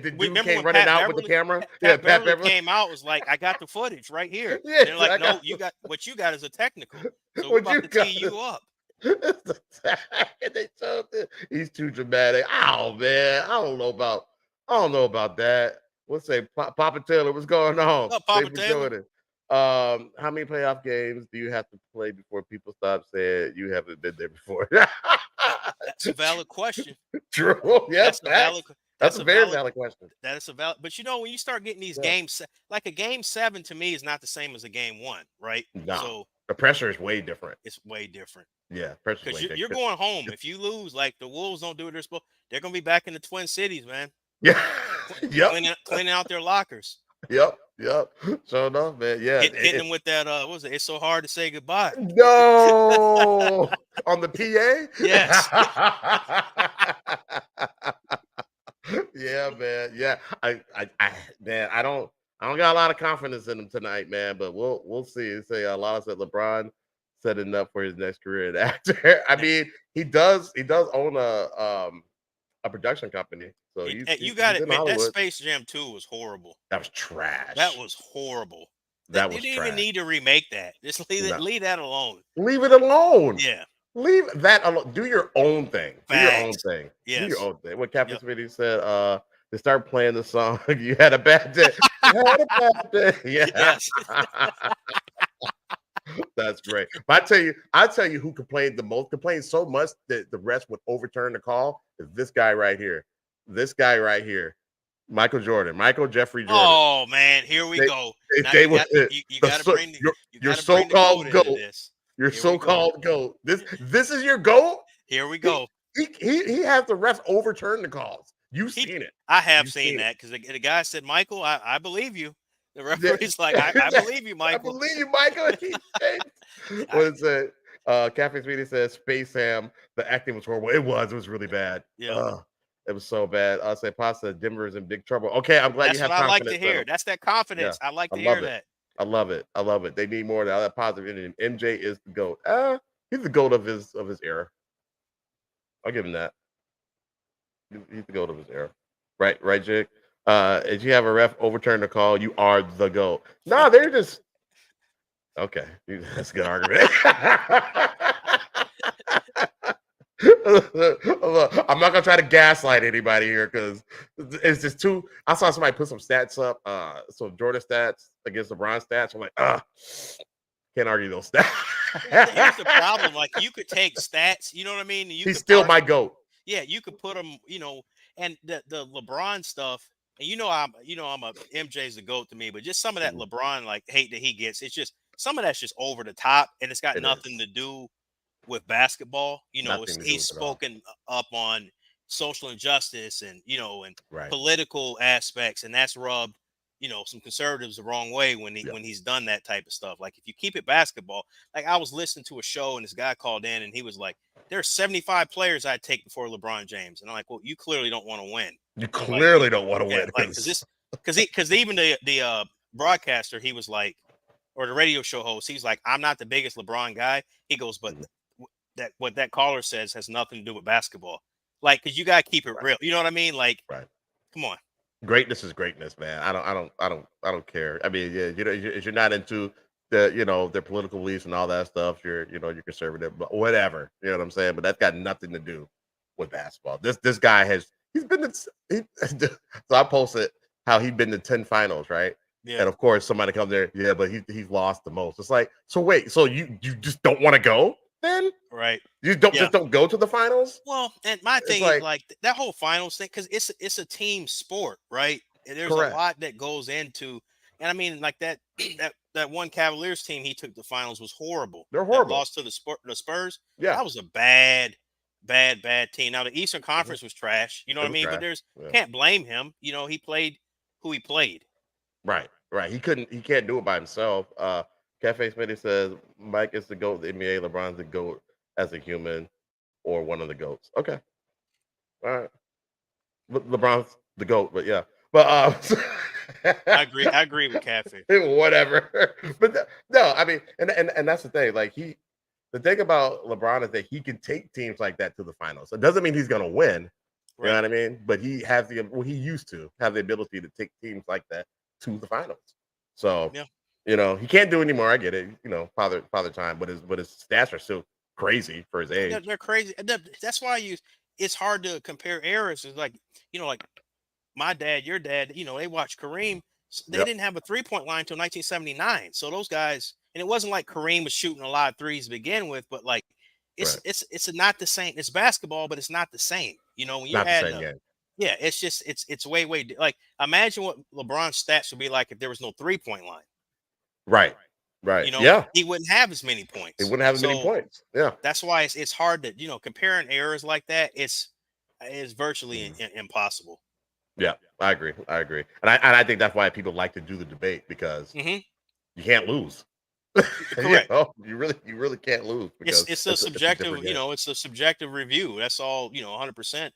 Speaker 2: the dude came running out with the camera?
Speaker 1: Pat Beverly came out, was like, I got the footage right here. And they're like, no, what you got is a technical. So we're about to tee you up.
Speaker 2: They told him he's too dramatic. Oh man, I don't know about that. We'll say Papa Taylor, what's going on?
Speaker 1: What's up, Papa Taylor?
Speaker 2: How many playoff games do you have to play before people stop saying you haven't been there before?
Speaker 1: That's a valid question.
Speaker 2: True. Yes, that's a very valid question.
Speaker 1: That is a valid. But when you start getting these games, like a game 7 to me is not the same as a game 1, right?
Speaker 2: No.
Speaker 1: So
Speaker 2: the pressure is way different.
Speaker 1: It's way different.
Speaker 2: Yeah, pressure.
Speaker 1: Because you're going home. If you lose, like the Wolves don't do what they're supposed, they're gonna be back in the Twin Cities, man.
Speaker 2: Yeah. Yep.
Speaker 1: cleaning out their lockers.
Speaker 2: Yep. Sure enough, man. Yeah.
Speaker 1: Hitting them with that. What was it? It's so hard to say goodbye.
Speaker 2: No, on the PA.
Speaker 1: Yes.
Speaker 2: Yeah, man. Yeah, man, I don't got a lot of confidence in him tonight, man. But we'll see. Say a lot of said LeBron setting up for his next career as an actor. I mean, he does own a production company, so
Speaker 1: You
Speaker 2: he's
Speaker 1: got it,
Speaker 2: in
Speaker 1: man. That
Speaker 2: Hollywood.
Speaker 1: Space Jam 2 was horrible.
Speaker 2: That was trash.
Speaker 1: That was horrible.
Speaker 2: That
Speaker 1: They
Speaker 2: was
Speaker 1: didn't
Speaker 2: trash.
Speaker 1: even need to remake that. Just leave that alone.
Speaker 2: Leave it alone.
Speaker 1: Yeah.
Speaker 2: Leave that alone. Do your own thing. Do your own
Speaker 1: Facts.
Speaker 2: thing.
Speaker 1: Yes.
Speaker 2: Do your own thing. What Captain
Speaker 1: Yep.
Speaker 2: Smitty said, they start playing the song. You had a bad day. You had a bad day. Yeah.
Speaker 1: Yes.
Speaker 2: That's great. But I'll tell you who complained so much that the rest would overturn the call is this guy right here. Michael Jeffrey Jordan.
Speaker 1: Oh man, here we go. Now
Speaker 2: They
Speaker 1: you got to bring
Speaker 2: your so-called
Speaker 1: goat.
Speaker 2: GOAT. Your
Speaker 1: Here we
Speaker 2: so-called GOAT. This is your GOAT?
Speaker 1: Here we go.
Speaker 2: He has the refs overturn the calls. You've seen it.
Speaker 1: I have
Speaker 2: You've
Speaker 1: seen
Speaker 2: seen
Speaker 1: that because the guy said, Michael, I believe you. The referee's like, I believe you, Michael.
Speaker 2: I believe you, Michael. What is it? Cafe Sweetie says, Space Ham, the acting was horrible. It was really bad.
Speaker 1: Yeah.
Speaker 2: It was so bad. I'll say Pasta, Denver is in big trouble. Okay, I'm glad
Speaker 1: That's
Speaker 2: you have
Speaker 1: what I like
Speaker 2: confidence
Speaker 1: to hear. That's that confidence.
Speaker 2: Yeah,
Speaker 1: I like to
Speaker 2: I
Speaker 1: hear
Speaker 2: love it.
Speaker 1: that.
Speaker 2: I love it. They need more of that positive energy. MJ is the GOAT. He's the GOAT of his era. I'll give him that. He's the GOAT of his era. Right, Jake? If you have a ref overturn the call, you are the GOAT. No, they're just okay. That's a good argument. I'm not gonna try to gaslight anybody here because it's just too. I saw somebody put some stats up, so Jordan stats against LeBron stats. I'm like, can't argue those stats.
Speaker 1: Here's the problem: like you could take stats, you know what I mean?
Speaker 2: He's still my GOAT.
Speaker 1: Yeah, you could put him, and the LeBron stuff. And I'm a MJ's the GOAT to me, but just some of that LeBron like hate that he gets, it's just some of that's just over the top, and it's got nothing to do with basketball. He's spoken up on social injustice and political aspects, and that's rubbed some conservatives the wrong way when he's done that type of stuff. Like if you keep it basketball, like I was listening to a show and this guy called in and he was like, "There are 75 players I'd take before LeBron James," and I'm like, "Well, you clearly don't want to win.
Speaker 2: You clearly don't want to win
Speaker 1: because even the broadcaster, he was like, or the radio show host, he's like, I'm not the biggest LeBron guy. He goes, but that what that caller says has nothing to do with basketball. Like, because you gotta keep it real. You know what I mean? Like, come on.
Speaker 2: Greatness is greatness, man. I don't care. I mean, yeah, if you're not into the their political beliefs and all that stuff, you're conservative, but whatever. You know what I'm saying? But that's got nothing to do with basketball. This guy he's been so I posted how he'd been to 10 finals, right? Yeah. And of course somebody comes there, yeah, but he's lost the most. It's like, so wait, so you just don't want to go then?
Speaker 1: Right.
Speaker 2: You just don't go to the finals?
Speaker 1: Well, and my thing is like that whole finals thing, because it's a team sport, right? And there's a lot that goes into, and I mean, like that one Cavaliers team he took the finals was horrible.
Speaker 2: They're horrible.
Speaker 1: That lost to the Spurs.
Speaker 2: Yeah,
Speaker 1: that was a bad team. Now the Eastern Conference was trash. You know what I mean? Trash. But can't blame him. He played who he played.
Speaker 2: Right. He can't do it by himself. Cafe Smitty says Mike is the GOAT of the NBA. LeBron's the GOAT as a human or one of the GOATs. Okay. All right. LeBron's the GOAT, but yeah. But
Speaker 1: I agree with Cafe.
Speaker 2: Whatever. But no, I mean, and that's the thing. Like the thing about LeBron is that he can take teams like that to the finals. It doesn't mean he's gonna win. You know what I mean? But he has he used to have the ability to take teams like that to the finals. So he can't do anymore. I get it. Father time, but his stats are still crazy for his age.
Speaker 1: They're crazy. That's why it's hard to compare eras. It's like like my dad, your dad. They watched Kareem. They didn't have a 3-point line until 1979. So those guys, and it wasn't like Kareem was shooting a lot of threes to begin with, but like it's not the same. It's basketball, but it's not the same. When you had yeah, it's just it's way like imagine what LeBron's stats would be like if there was no 3-point line.
Speaker 2: Right.
Speaker 1: He wouldn't have as many points.
Speaker 2: He wouldn't have as many points. Yeah.
Speaker 1: That's why it's hard to comparing errors like that. It's virtually impossible.
Speaker 2: Yeah, I agree. And I think that's why people like to do the debate because
Speaker 1: Hmm.
Speaker 2: you can't lose.
Speaker 1: Correct.
Speaker 2: You really can't lose because
Speaker 1: It's a
Speaker 2: it's a different
Speaker 1: subjective,
Speaker 2: game.
Speaker 1: it's a subjective review. That's all, 100%.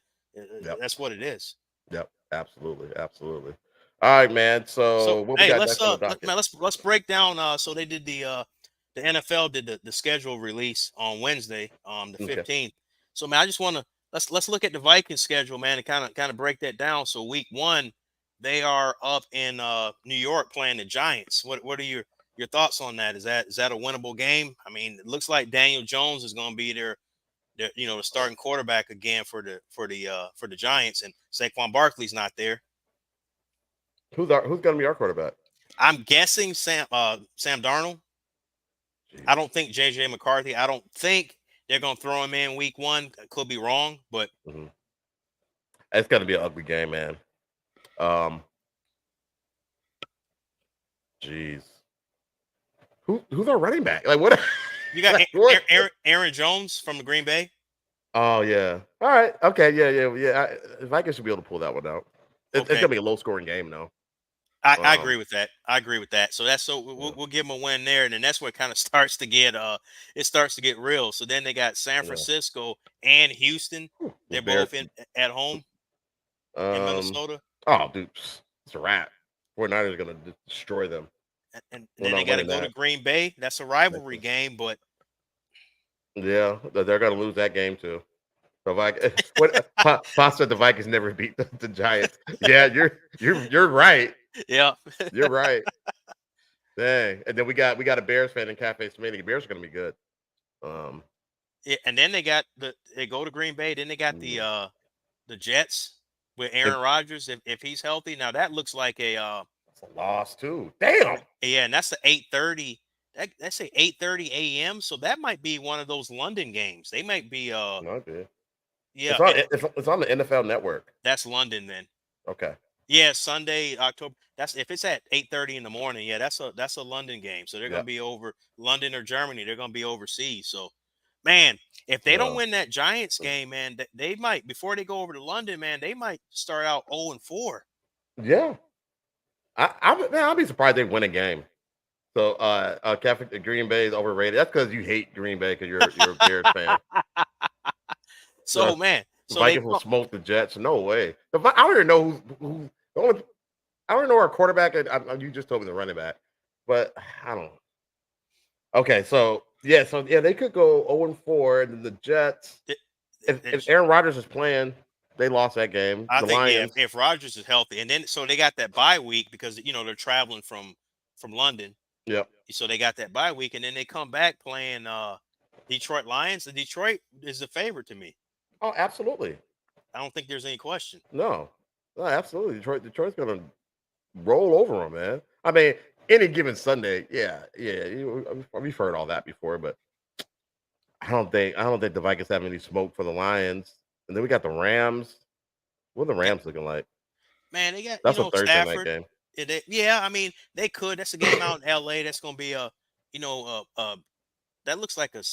Speaker 2: Yep.
Speaker 1: That's what it is.
Speaker 2: Yep. Absolutely. Absolutely. All right, man.
Speaker 1: So
Speaker 2: So what we
Speaker 1: hey,
Speaker 2: got next on the docket?
Speaker 1: let's break down. So they did the NFL did the schedule release on Wednesday, the
Speaker 2: Okay.
Speaker 1: 15th. So man, I just want to let's look at the Vikings schedule, man, and kind of break that down. So week one, they are up in New York playing the Giants. What are your thoughts on that? Is that a winnable game? I mean, it looks like Daniel Jones is going to be their the starting quarterback again for the Giants, and Saquon Barkley's not there.
Speaker 2: Who's going to be our quarterback?
Speaker 1: I'm guessing Sam Darnold.
Speaker 2: Jeez.
Speaker 1: I don't think JJ McCarthy. I don't think they're gonna throw him in week one. I could be wrong, but
Speaker 2: Mhm. It's going to be an ugly game, man. Jeez. Who's our running back? Like what?
Speaker 1: you got
Speaker 2: Like, what?
Speaker 1: Aaron Jones from the Green Bay.
Speaker 2: Oh yeah. All right. Okay. Yeah. Vikings should be able to pull that one out. It's
Speaker 1: Okay,
Speaker 2: gonna be a low scoring game, though.
Speaker 1: I agree with that. I agree with that. So
Speaker 2: Yeah,
Speaker 1: we'll give them a win there, and then that's where it kind of starts to get it starts to get real. So then they got San
Speaker 2: yeah.
Speaker 1: Francisco and Houston.
Speaker 2: The
Speaker 1: They're
Speaker 2: Bears.
Speaker 1: both at home in
Speaker 2: Um.
Speaker 1: Minnesota.
Speaker 2: Oh, dude, it's a wrap. 49ers are gonna destroy them.
Speaker 1: And
Speaker 2: We're
Speaker 1: then they
Speaker 2: not
Speaker 1: got to
Speaker 2: winning
Speaker 1: go to
Speaker 2: that.
Speaker 1: Green Bay. That's a rivalry
Speaker 2: That's
Speaker 1: game, but
Speaker 2: Yeah, they're gonna lose that game too. The Vikings. What? Pasta. The Vikings never beat the Giants. Yeah, you're right.
Speaker 1: yeah,
Speaker 2: You're right. Dang. And then we got a Bears fan in Cafe Smitty. Bears are gonna be good. Um.
Speaker 1: yeah. And then they go to Green Bay. Then they got
Speaker 2: mm,
Speaker 1: the Jets with
Speaker 2: It,
Speaker 1: Aaron Rodgers if he's healthy. Now that looks like
Speaker 2: it's a loss too. Damn.
Speaker 1: yeah, and that's the 8:30. That's a 8:30 a.m. So that might be one of those London games. They might be
Speaker 2: Not good.
Speaker 1: yeah,
Speaker 2: It's on the NFL Network.
Speaker 1: that's London then.
Speaker 2: Okay.
Speaker 1: Yeah, Sunday, October. That's if it's at 8:30 in the morning. Yeah, that's a London game. So they're gonna
Speaker 2: Yeah.
Speaker 1: be over London or Germany. They're gonna be overseas. So man, if they don't
Speaker 2: Yeah.
Speaker 1: win that Giants game, man, they might before they go over to London, man, they might start out 0-4.
Speaker 2: Yeah. I'll be surprised they win a game. So Catholic Green Bay is overrated. That's because you hate Green Bay because you're a Bears fan.
Speaker 1: So man,
Speaker 2: The
Speaker 1: so they
Speaker 2: Vikings will smoke the Jets. No way. I don't even know who the only, I don't know our quarterback. You just told me the running back, but I don't. Okay, so yeah, they could go 0-4, and then the Jets.
Speaker 1: it,
Speaker 2: If Aaron Rodgers is playing, they lost that game.
Speaker 1: I
Speaker 2: The
Speaker 1: think yeah,
Speaker 2: Lions.
Speaker 1: if Rodgers is healthy, and then so they got that bye week because they're traveling from London,
Speaker 2: Yep.
Speaker 1: so they got that bye week, and then they come back playing Detroit Lions. And Detroit is the favorite to me.
Speaker 2: Oh, absolutely.
Speaker 1: I don't think there's any question.
Speaker 2: No, absolutely. Detroit's gonna roll over them, man. I mean, any given Sunday, yeah. We've heard all that before, but I don't think the Vikings have any smoke for the Lions. And then we got the Rams. What are the
Speaker 1: Yeah,
Speaker 2: Rams looking like?
Speaker 1: man, they got
Speaker 2: That's a Thursday night
Speaker 1: Stafford.
Speaker 2: game.
Speaker 1: Yeah, I mean they could. That's a game out in L.A. That's going to be a that looks like a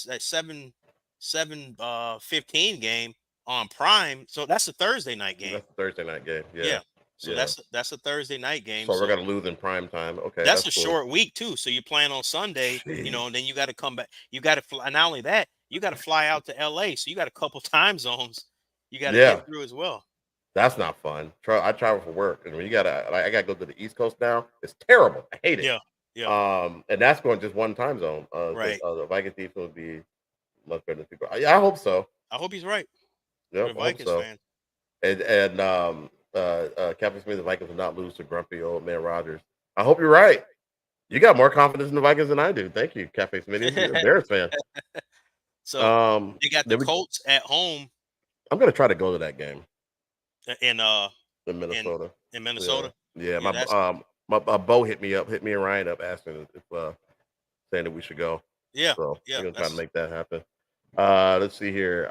Speaker 1: 15 game on Prime. So that's a Thursday night game.
Speaker 2: That's a Thursday night game. Yeah,
Speaker 1: Yeah. So
Speaker 2: yeah.
Speaker 1: that's a Thursday night game.
Speaker 2: So we're
Speaker 1: So
Speaker 2: gonna lose in prime time. Okay,
Speaker 1: that's
Speaker 2: that's
Speaker 1: a
Speaker 2: cool.
Speaker 1: short week too. So you're playing on Sunday,
Speaker 2: Jeez.
Speaker 1: and then you got to come back. You got to fly. Not only that, you got to fly out to LA. So you got a couple time zones you got to
Speaker 2: Yeah,
Speaker 1: get through as well.
Speaker 2: that's not fun. I travel for work, and when I gotta go to the East Coast now. It's terrible. I hate it.
Speaker 1: Yeah. Yeah.
Speaker 2: And that's going just one time zone. So
Speaker 1: Right.
Speaker 2: the Vikings defense would be much better than people. Yeah, I hope so.
Speaker 1: I hope he's right. You're
Speaker 2: Yep,
Speaker 1: a
Speaker 2: I hope
Speaker 1: Vikings
Speaker 2: so.
Speaker 1: fan.
Speaker 2: And Captain Smith, the Vikings will not lose to grumpy old man Rogers. I hope you're right. You got more confidence in the Vikings than I do. Thank you, Cafe Smitty. You're a Bears fan.
Speaker 1: So they got the
Speaker 2: Then
Speaker 1: Colts at home
Speaker 2: I'm gonna try to go to that game
Speaker 1: in
Speaker 2: in
Speaker 1: in
Speaker 2: Minnesota.
Speaker 1: in
Speaker 2: Yeah,
Speaker 1: Minnesota.
Speaker 2: yeah.
Speaker 1: Yeah, that's
Speaker 2: My Bo hit me and Ryan up asking if saying that we should go.
Speaker 1: yeah,
Speaker 2: So
Speaker 1: yeah.
Speaker 2: we're gonna try to
Speaker 1: That's
Speaker 2: make that happen. Let's see here.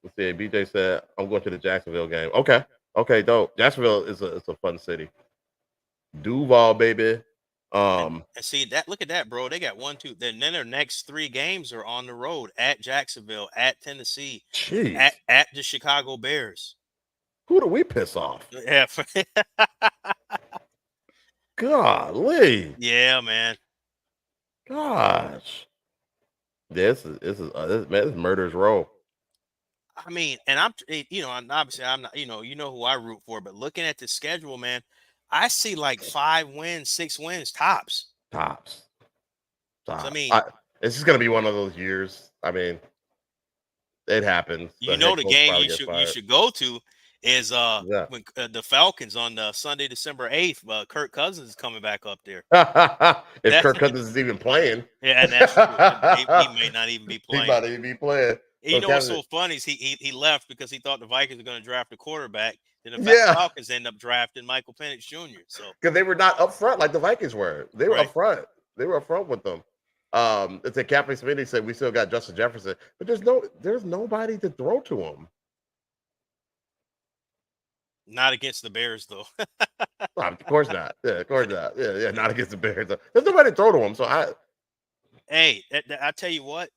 Speaker 2: Let's see. BJ said I'm going to the Jacksonville game. Okay, dope. Jacksonville is a fun city. Duval, baby.
Speaker 1: and see that. Look at that, bro. They got 1, 2. Then their next 3 games are on the road at Jacksonville, at Tennessee,
Speaker 2: Jeez.
Speaker 1: at the Chicago Bears.
Speaker 2: Who do we piss off?
Speaker 1: Yeah.
Speaker 2: Golly.
Speaker 1: Yeah, man.
Speaker 2: Gosh. This is murder's row.
Speaker 1: I mean, and and obviously I'm not, you know who I root for, but looking at the schedule, man, I see like 5 wins, 6 wins tops.
Speaker 2: Tops.
Speaker 1: So, I
Speaker 2: Tops.
Speaker 1: mean,
Speaker 2: It's just gonna be one of those years. I mean, it happens. The head
Speaker 1: the
Speaker 2: coach
Speaker 1: game
Speaker 2: probably
Speaker 1: you
Speaker 2: gets
Speaker 1: should
Speaker 2: fired.
Speaker 1: go to is
Speaker 2: Yeah.
Speaker 1: when the Falcons on Sunday, December 8th. Kirk Cousins is coming back up there.
Speaker 2: If
Speaker 1: That's
Speaker 2: Kirk Cousins is even playing.
Speaker 1: Yeah, and that's true. He may not even be
Speaker 2: He
Speaker 1: playing.
Speaker 2: might even be playing.
Speaker 1: And you know what's so funny is he left because he thought the Vikings were going to draft a quarterback. Then the
Speaker 2: Yeah.
Speaker 1: Falcons end up drafting Michael Penix Jr. So
Speaker 2: because they were not up front like the Vikings were. They were
Speaker 1: Right.
Speaker 2: up front. They were up front with them. It's a Captain Smitty said we still got Justin Jefferson, but there's nobody to throw to him.
Speaker 1: not against the Bears though.
Speaker 2: Of course not. Yeah, of course not. Yeah, not against the Bears. There's nobody to throw to him. So
Speaker 1: Hey, I tell you what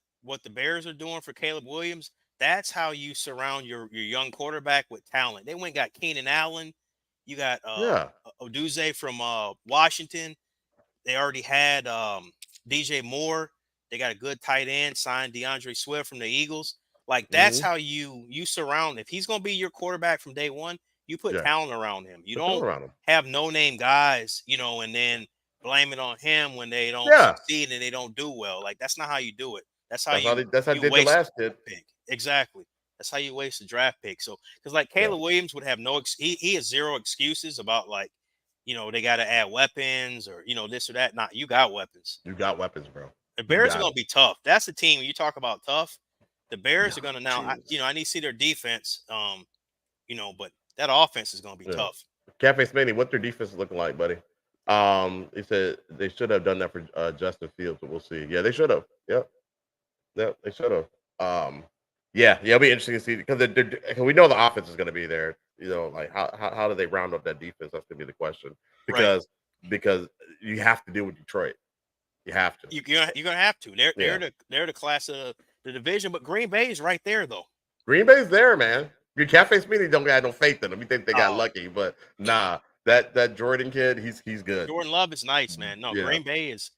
Speaker 1: the Bears are doing for Caleb Williams, that's how you surround your young quarterback with talent. They went and got Keenan Allen. You got Oduze from Washington. They already had DJ Moore. They got a good tight end, signed DeAndre Swift from the Eagles. Like that's how you surround. If he's going to be your quarterback from day one, you put talent around him. You don't have no-name guys, and then blame it on him when they don't succeed and they don't do well. Like that's not how you do it. That's how you
Speaker 2: did the last kid.
Speaker 1: Pick. Exactly. That's how you waste a draft pick. So because like Caleb Williams would have he has zero excuses about like, they got to add weapons or this or that. Not you got weapons.
Speaker 2: You got weapons, bro.
Speaker 1: The Bears are going to be tough. That's the team. When you talk about tough, the Bears are going to now. I need to see their defense. But that offense is going to be tough.
Speaker 2: Cafe Smitty, what their defense is looking like, buddy? He said they should have done that for Justin Fields, but we'll see. Yeah, they should have. Yep, they should have. Yeah, it'll be interesting to see because we know the offense is going to be there. Like how do they round up that defense? That's going to be the question because you have to deal with Detroit. You have to.
Speaker 1: You're gonna have to. They're the class of the division, but Green Bay is right there though.
Speaker 2: Green Bay's there, man. Your Cafe Smitty don't got no faith in them. You think they got lucky, but nah. That Jordan kid, he's good.
Speaker 1: Jordan Love is nice, man. No, Green Bay is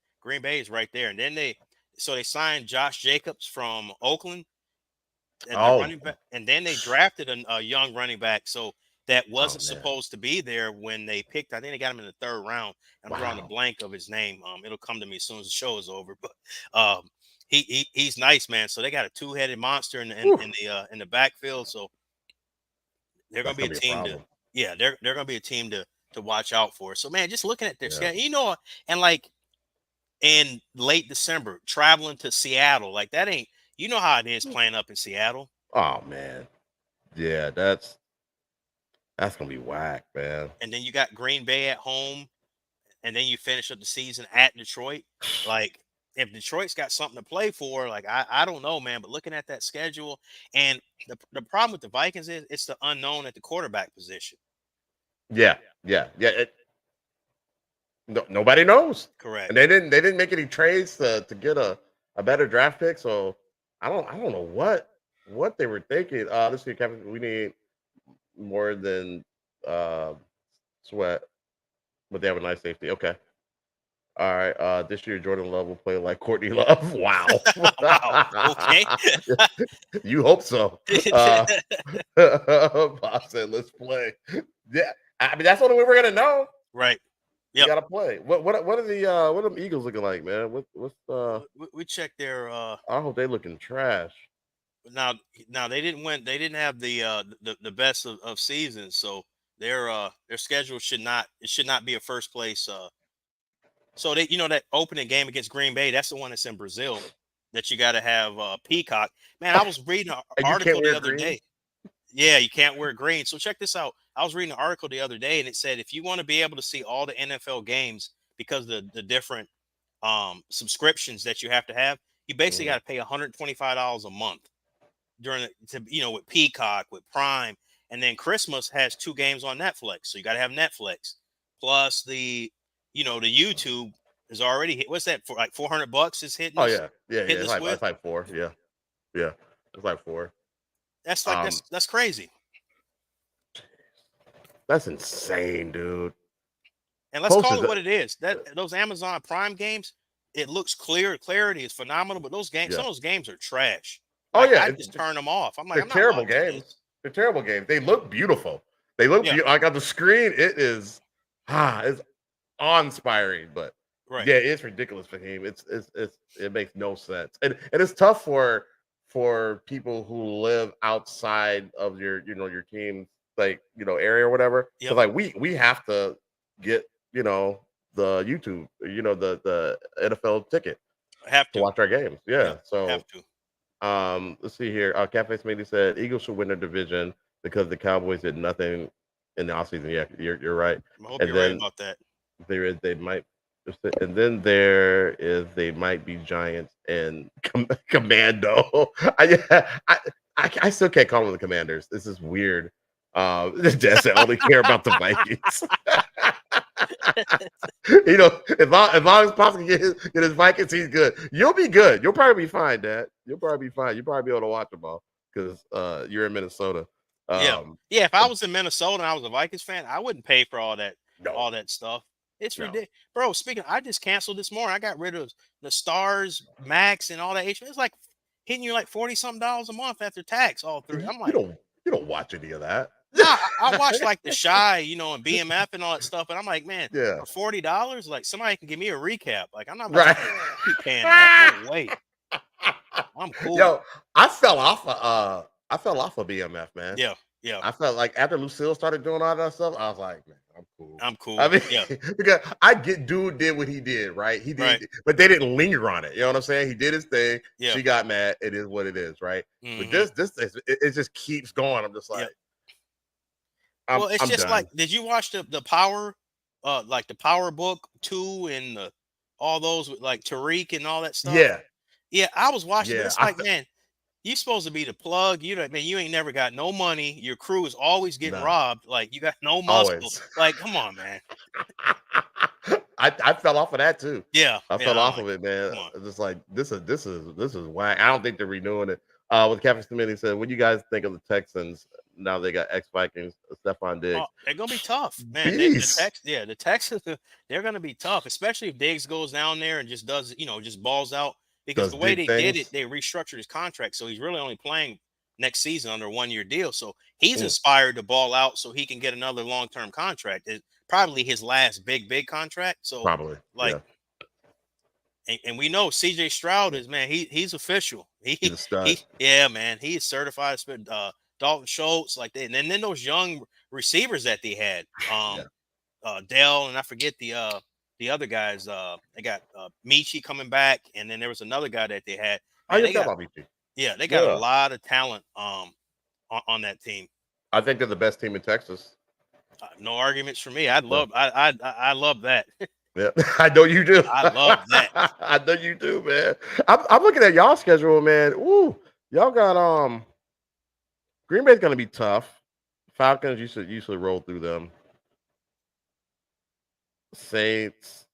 Speaker 1: right there. And then they signed Josh Jacobs from Oakland. Running back, and then they drafted a young running back. So that wasn't supposed to be there when they picked. I think they got him in the 3rd round. I'm drawing a blank of his name. It'll come to me as soon as the show is over. But he's nice, man. So they got a 2-headed monster in the backfield. So they're gonna be a team they're gonna be a team to watch out for. So man, just looking at their schedule, and like in late December, traveling to Seattle, like that ain't. You know how it is playing up in Seattle.
Speaker 2: Oh man, yeah, that's gonna be whack, man.
Speaker 1: And then you got Green Bay at home, and then you finish up the season at Detroit. Like if Detroit's got something to play for, like I don't know, man. But looking at that schedule, and the problem with the Vikings is it's the unknown at the quarterback position.
Speaker 2: Yeah. Nobody knows.
Speaker 1: Correct.
Speaker 2: And they didn't make any trades to get a better draft pick, so. I don't know what they were thinking. Let's see, Kevin. We need more than Sweat, but they have a nice safety. Okay. All right. This year, Jordan Love will play like Courtney Love. Wow.
Speaker 1: Wow. Okay.
Speaker 2: You hope so. Bob said, "Let's play." Yeah. I mean, that's the only way we're gonna know.
Speaker 1: Right.
Speaker 2: You gotta play. What are the Eagles looking like, man?
Speaker 1: We checked their
Speaker 2: I hope they looking trash.
Speaker 1: Now they didn't win. They didn't have the best of seasons, so their schedule should not be a first place. So they that opening game against Green Bay, that's the one that's in Brazil that you got to have Peacock. Man, I was reading an article the other day. Yeah, you can't wear green. So check this out. I was reading an article the other day, and it said if you want to be able to see all the NFL games because of the different subscriptions that you have to have, you basically got to pay $125 a month with Peacock, with Prime, and then Christmas has 2 games on Netflix, so you got to have Netflix plus the the YouTube is already hit. What's that for? Like $400 is hitting.
Speaker 2: Oh yeah. It's like 4. Yeah, it's like 4.
Speaker 1: That's like that's crazy.
Speaker 2: That's insane, dude.
Speaker 1: And let's
Speaker 2: Close
Speaker 1: call
Speaker 2: as
Speaker 1: it what it is. That those Amazon Prime games, it looks clear. Clarity is phenomenal, but those games,
Speaker 2: yeah.
Speaker 1: some of those games are trash.
Speaker 2: Oh
Speaker 1: Like
Speaker 2: yeah,
Speaker 1: I just turn them off. I'm like,
Speaker 2: they're
Speaker 1: I'm not
Speaker 2: terrible
Speaker 1: watching
Speaker 2: games.
Speaker 1: this.
Speaker 2: They're terrible games. They look beautiful. They look
Speaker 1: Yeah,
Speaker 2: like on the screen. It is it's awe-inspiring, but
Speaker 1: right.
Speaker 2: yeah, it's ridiculous for him. It makes no sense, and it's tough for people who live outside of your team's area or whatever.
Speaker 1: Yep.
Speaker 2: Because like we have to get the YouTube the NFL ticket
Speaker 1: I have
Speaker 2: to
Speaker 1: to.
Speaker 2: watch our games. Yeah,
Speaker 1: Yep.
Speaker 2: so
Speaker 1: Have to.
Speaker 2: let's see here. Cafe Smitty said Eagles should win their division because the Cowboys did nothing in the offseason. Yeah, you're right.
Speaker 1: I hope
Speaker 2: And
Speaker 1: you're right
Speaker 2: then
Speaker 1: about that.
Speaker 2: they might, and then there is they might be Giants and Commando. I still can't call them the Commanders. This is weird. Jess said only care about the Vikings. As long as Pops can get his Vikings, he's good. You'll be good. You'll probably be fine, Dad. You'll probably be fine. You'll probably be able to watch them all because you're in Minnesota.
Speaker 1: Yeah. Yeah. If I was in Minnesota and I was a Vikings fan, I wouldn't pay for all
Speaker 2: no,
Speaker 1: that stuff. It's
Speaker 2: no.
Speaker 1: ridiculous. Bro, speaking, I just canceled this morning. I got rid of the Stars, Max, and all that. It's like hitting you like $40-something a month after tax, all three. I'm like,
Speaker 2: You don't watch any of that.
Speaker 1: nah, I watch like the Shy, and BMF and all that stuff. And I'm like, man,
Speaker 2: Yeah.
Speaker 1: for $40, like somebody can give me a recap. Like I'm not
Speaker 2: Right.
Speaker 1: about to keep paying that. No way. I'm cool.
Speaker 2: Yo, I fell off of BMF, man.
Speaker 1: Yeah. Yeah.
Speaker 2: I felt like after Lucille started doing all that stuff, I was like, man, I'm cool.
Speaker 1: I'm cool.
Speaker 2: I mean,
Speaker 1: Yeah.
Speaker 2: because I get dude did what he did, right? He did,
Speaker 1: Right.
Speaker 2: but they didn't linger on it. You know what I'm saying? He did his thing.
Speaker 1: Yeah.
Speaker 2: She got mad. It is what it is, right?
Speaker 1: Mhm.
Speaker 2: But it just keeps going. I'm just like,
Speaker 1: well, it's
Speaker 2: I'm
Speaker 1: just
Speaker 2: done.
Speaker 1: like, did you watch the Power, like the Power Book 2 and all those with like Tariq and all that stuff?
Speaker 2: Yeah.
Speaker 1: Yeah, I was watching.
Speaker 2: Yeah,
Speaker 1: But it's like, man, you supposed to be the plug. You ain't never got no money. Your crew is always getting robbed. Like you got no muscle.
Speaker 2: Always.
Speaker 1: Like, come on, man.
Speaker 2: I fell off of that too.
Speaker 1: Yeah,
Speaker 2: I fell off of it, man. Just like this is whack. I don't think they're renewing it. What Captain Smitty said, what do you guys think of the Texans now they got ex-Vikings, Stephon Diggs?
Speaker 1: They're gonna be tough, man. The Texans, they're gonna be tough, especially if Diggs goes down there and just does, just balls out. Because the way they did it, they restructured his contract, so he's really only playing next season under a 1-year deal. So he's inspired to ball out so he can get another long-term contract. It's probably his last big contract. So
Speaker 2: probably
Speaker 1: and we know CJ Stroud is, man, he's official. He's a stud. Man, he is certified. Dalton Schultz, like that, and then those young receivers that they had, Dell, and I forget the other guys. They got Michi coming back, and then there was another guy that they had. Man, they got a lot of talent on that team.
Speaker 2: I think they're the best team in Texas.
Speaker 1: No arguments for me. I love that.
Speaker 2: Yeah, I know you do.
Speaker 1: I love that.
Speaker 2: I know you do, man. I'm looking at y'all schedule, man. Ooh, y'all got Green Bay's gonna be tough. Falcons, you should roll through them. Saints,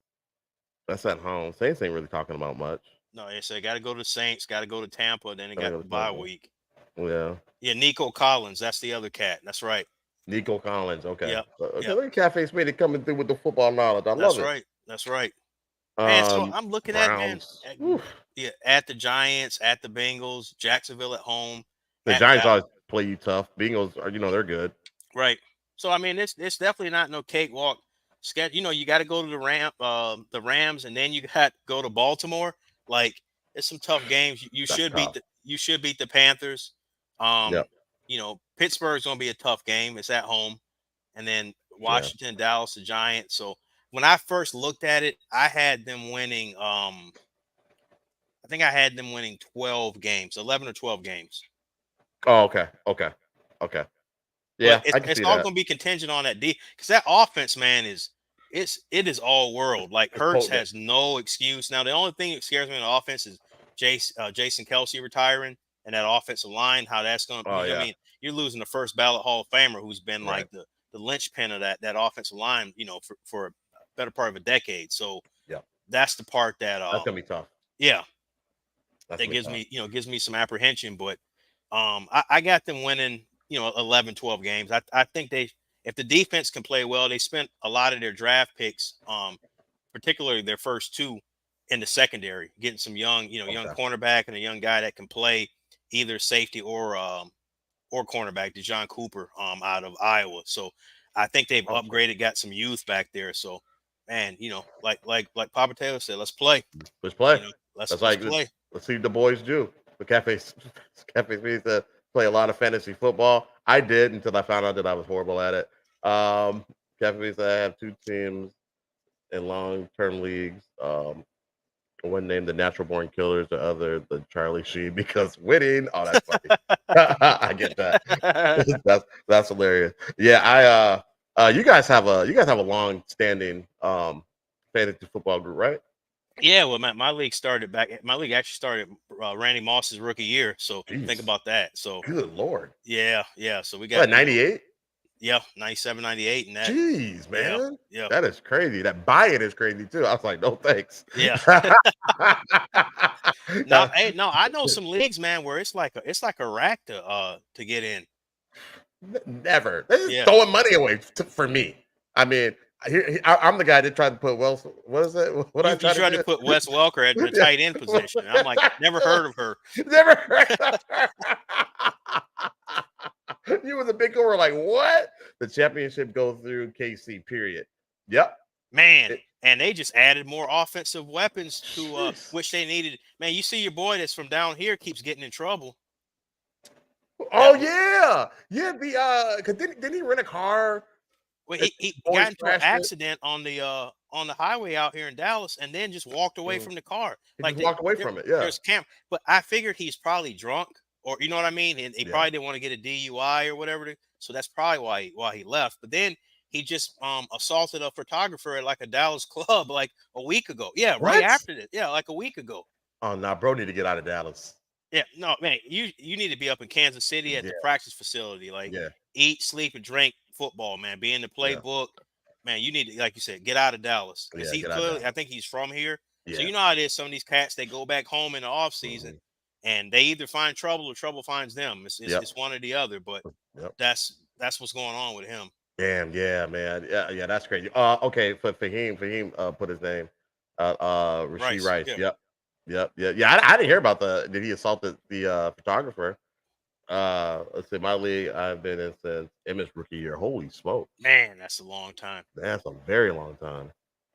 Speaker 2: that's at home. Saints ain't really talking about much.
Speaker 1: No, they say got to go to the Saints, got to go to Tampa, then they got the bye week.
Speaker 2: Yeah.
Speaker 1: Yeah, Nico Collins, that's the other cat. That's right.
Speaker 2: Nico Collins, okay.
Speaker 1: Yep.
Speaker 2: Look at Cafe Smitty coming through with the football knowledge. I love it.
Speaker 1: That's right. Man, so I'm looking
Speaker 2: Browns.
Speaker 1: at the Giants, at the Bengals, Jacksonville at home.
Speaker 2: The Giants always play you tough. Bengals are, they're good.
Speaker 1: Right. So I mean, it's definitely not no cakewalk schedule. You got to go to the Rams, and then you got to go to Baltimore. Like it's some tough games. You should beat the Panthers. Pittsburgh's gonna be a tough game. It's at home, and then Washington, Dallas, the Giants. So when I first looked at it, I had them winning. I think I had them winning 12 games, 11 or 12 games.
Speaker 2: Oh, okay. Yeah,
Speaker 1: it's all going to be contingent on that D, because that offense, man, it is all world. Like Hurts has no excuse. Now the only thing that scares me in the offense is Jason Kelce retiring and that offensive line. How that's going to be. I mean, you're losing the first ballot Hall of Famer who's been like the linchpin of that offensive line. For a better part of a decade. So that's the part that's
Speaker 2: gonna be tough.
Speaker 1: Yeah, that gives me some apprehension, but I got them winning 11, 12 games. I think if the defense can play well, they spent a lot of their draft picks, particularly their first two, in the secondary, getting some young, young cornerback and a young guy that can play either safety or cornerback, DeJon Cooper, out of Iowa. So I think they've upgraded, got some youth back there. So, man, like Papa Taylor said, let's play.
Speaker 2: Let's play.
Speaker 1: Let's play.
Speaker 2: Let's see what the boys do. The Cafe Smith said play a lot of fantasy football. I did until I found out that I was horrible at it. Cafe said I have two teams in long-term leagues. One named the Natural Born Killers, the other the Charlie Sheen, because winning. Oh, that's funny. I get that. that's hilarious. Yeah, you guys have a long-standing fantasy football group, right?
Speaker 1: Yeah, well, my league started back. My league actually started Randy Moss's rookie year. So think about that. So
Speaker 2: good Lord.
Speaker 1: Yeah. So we got
Speaker 2: 98.
Speaker 1: Yeah, 97, 98, and that.
Speaker 2: Jeez, man.
Speaker 1: Yeah.
Speaker 2: That is crazy. That buy-in is crazy too. I was like, no thanks.
Speaker 1: Yeah. No, I know some leagues, man, where it's like a rack to get in.
Speaker 2: Never. They're just throwing money away for me. I mean, I'm the guy that tried to put what is it? What
Speaker 1: you tried to put Wes Welker at the tight end position. I'm like, never heard of her.
Speaker 2: Never heard of her. You were the big over, like, what? The championship goes through KC, period. Yep.
Speaker 1: Man, and they just added more offensive weapons to which they needed. Man, you see your boy that's from down here keeps getting in trouble.
Speaker 2: Oh, yeah. Yeah, because didn't he rent a car?
Speaker 1: Well, he got into an accident on the highway out here in Dallas, and then just walked away from the car.
Speaker 2: He walked away from it. Yeah,
Speaker 1: there's but I figured he's probably drunk, or you know what I mean. And he probably didn't want to get a DUI or whatever. So that's probably why he left. But then he just assaulted a photographer at like a Dallas club like a week ago. Yeah, right after this. Yeah, like a week ago.
Speaker 2: Oh, nah, bro, need to get out of Dallas.
Speaker 1: Yeah, no, man, you need to be up in Kansas City at the practice facility, like eat, sleep, and drink football, man. Be in the playbook, man. You need to, like you said, get out of Dallas because he clearly, I think he's from here. Yeah. So you know how it is. Some of these cats, they go back home in the off season, and they either find trouble or trouble finds them. It's one or the other. But that's what's going on with him.
Speaker 2: Damn, yeah, man, yeah, that's crazy. Okay, for Fahim, put his name, Rashee Rice. Yep. Yeah, I didn't hear about did he assaulted the photographer? Let's see, my league I've been in since Emmett's rookie year. Holy smoke,
Speaker 1: man, that's a long time.
Speaker 2: That's a very long time.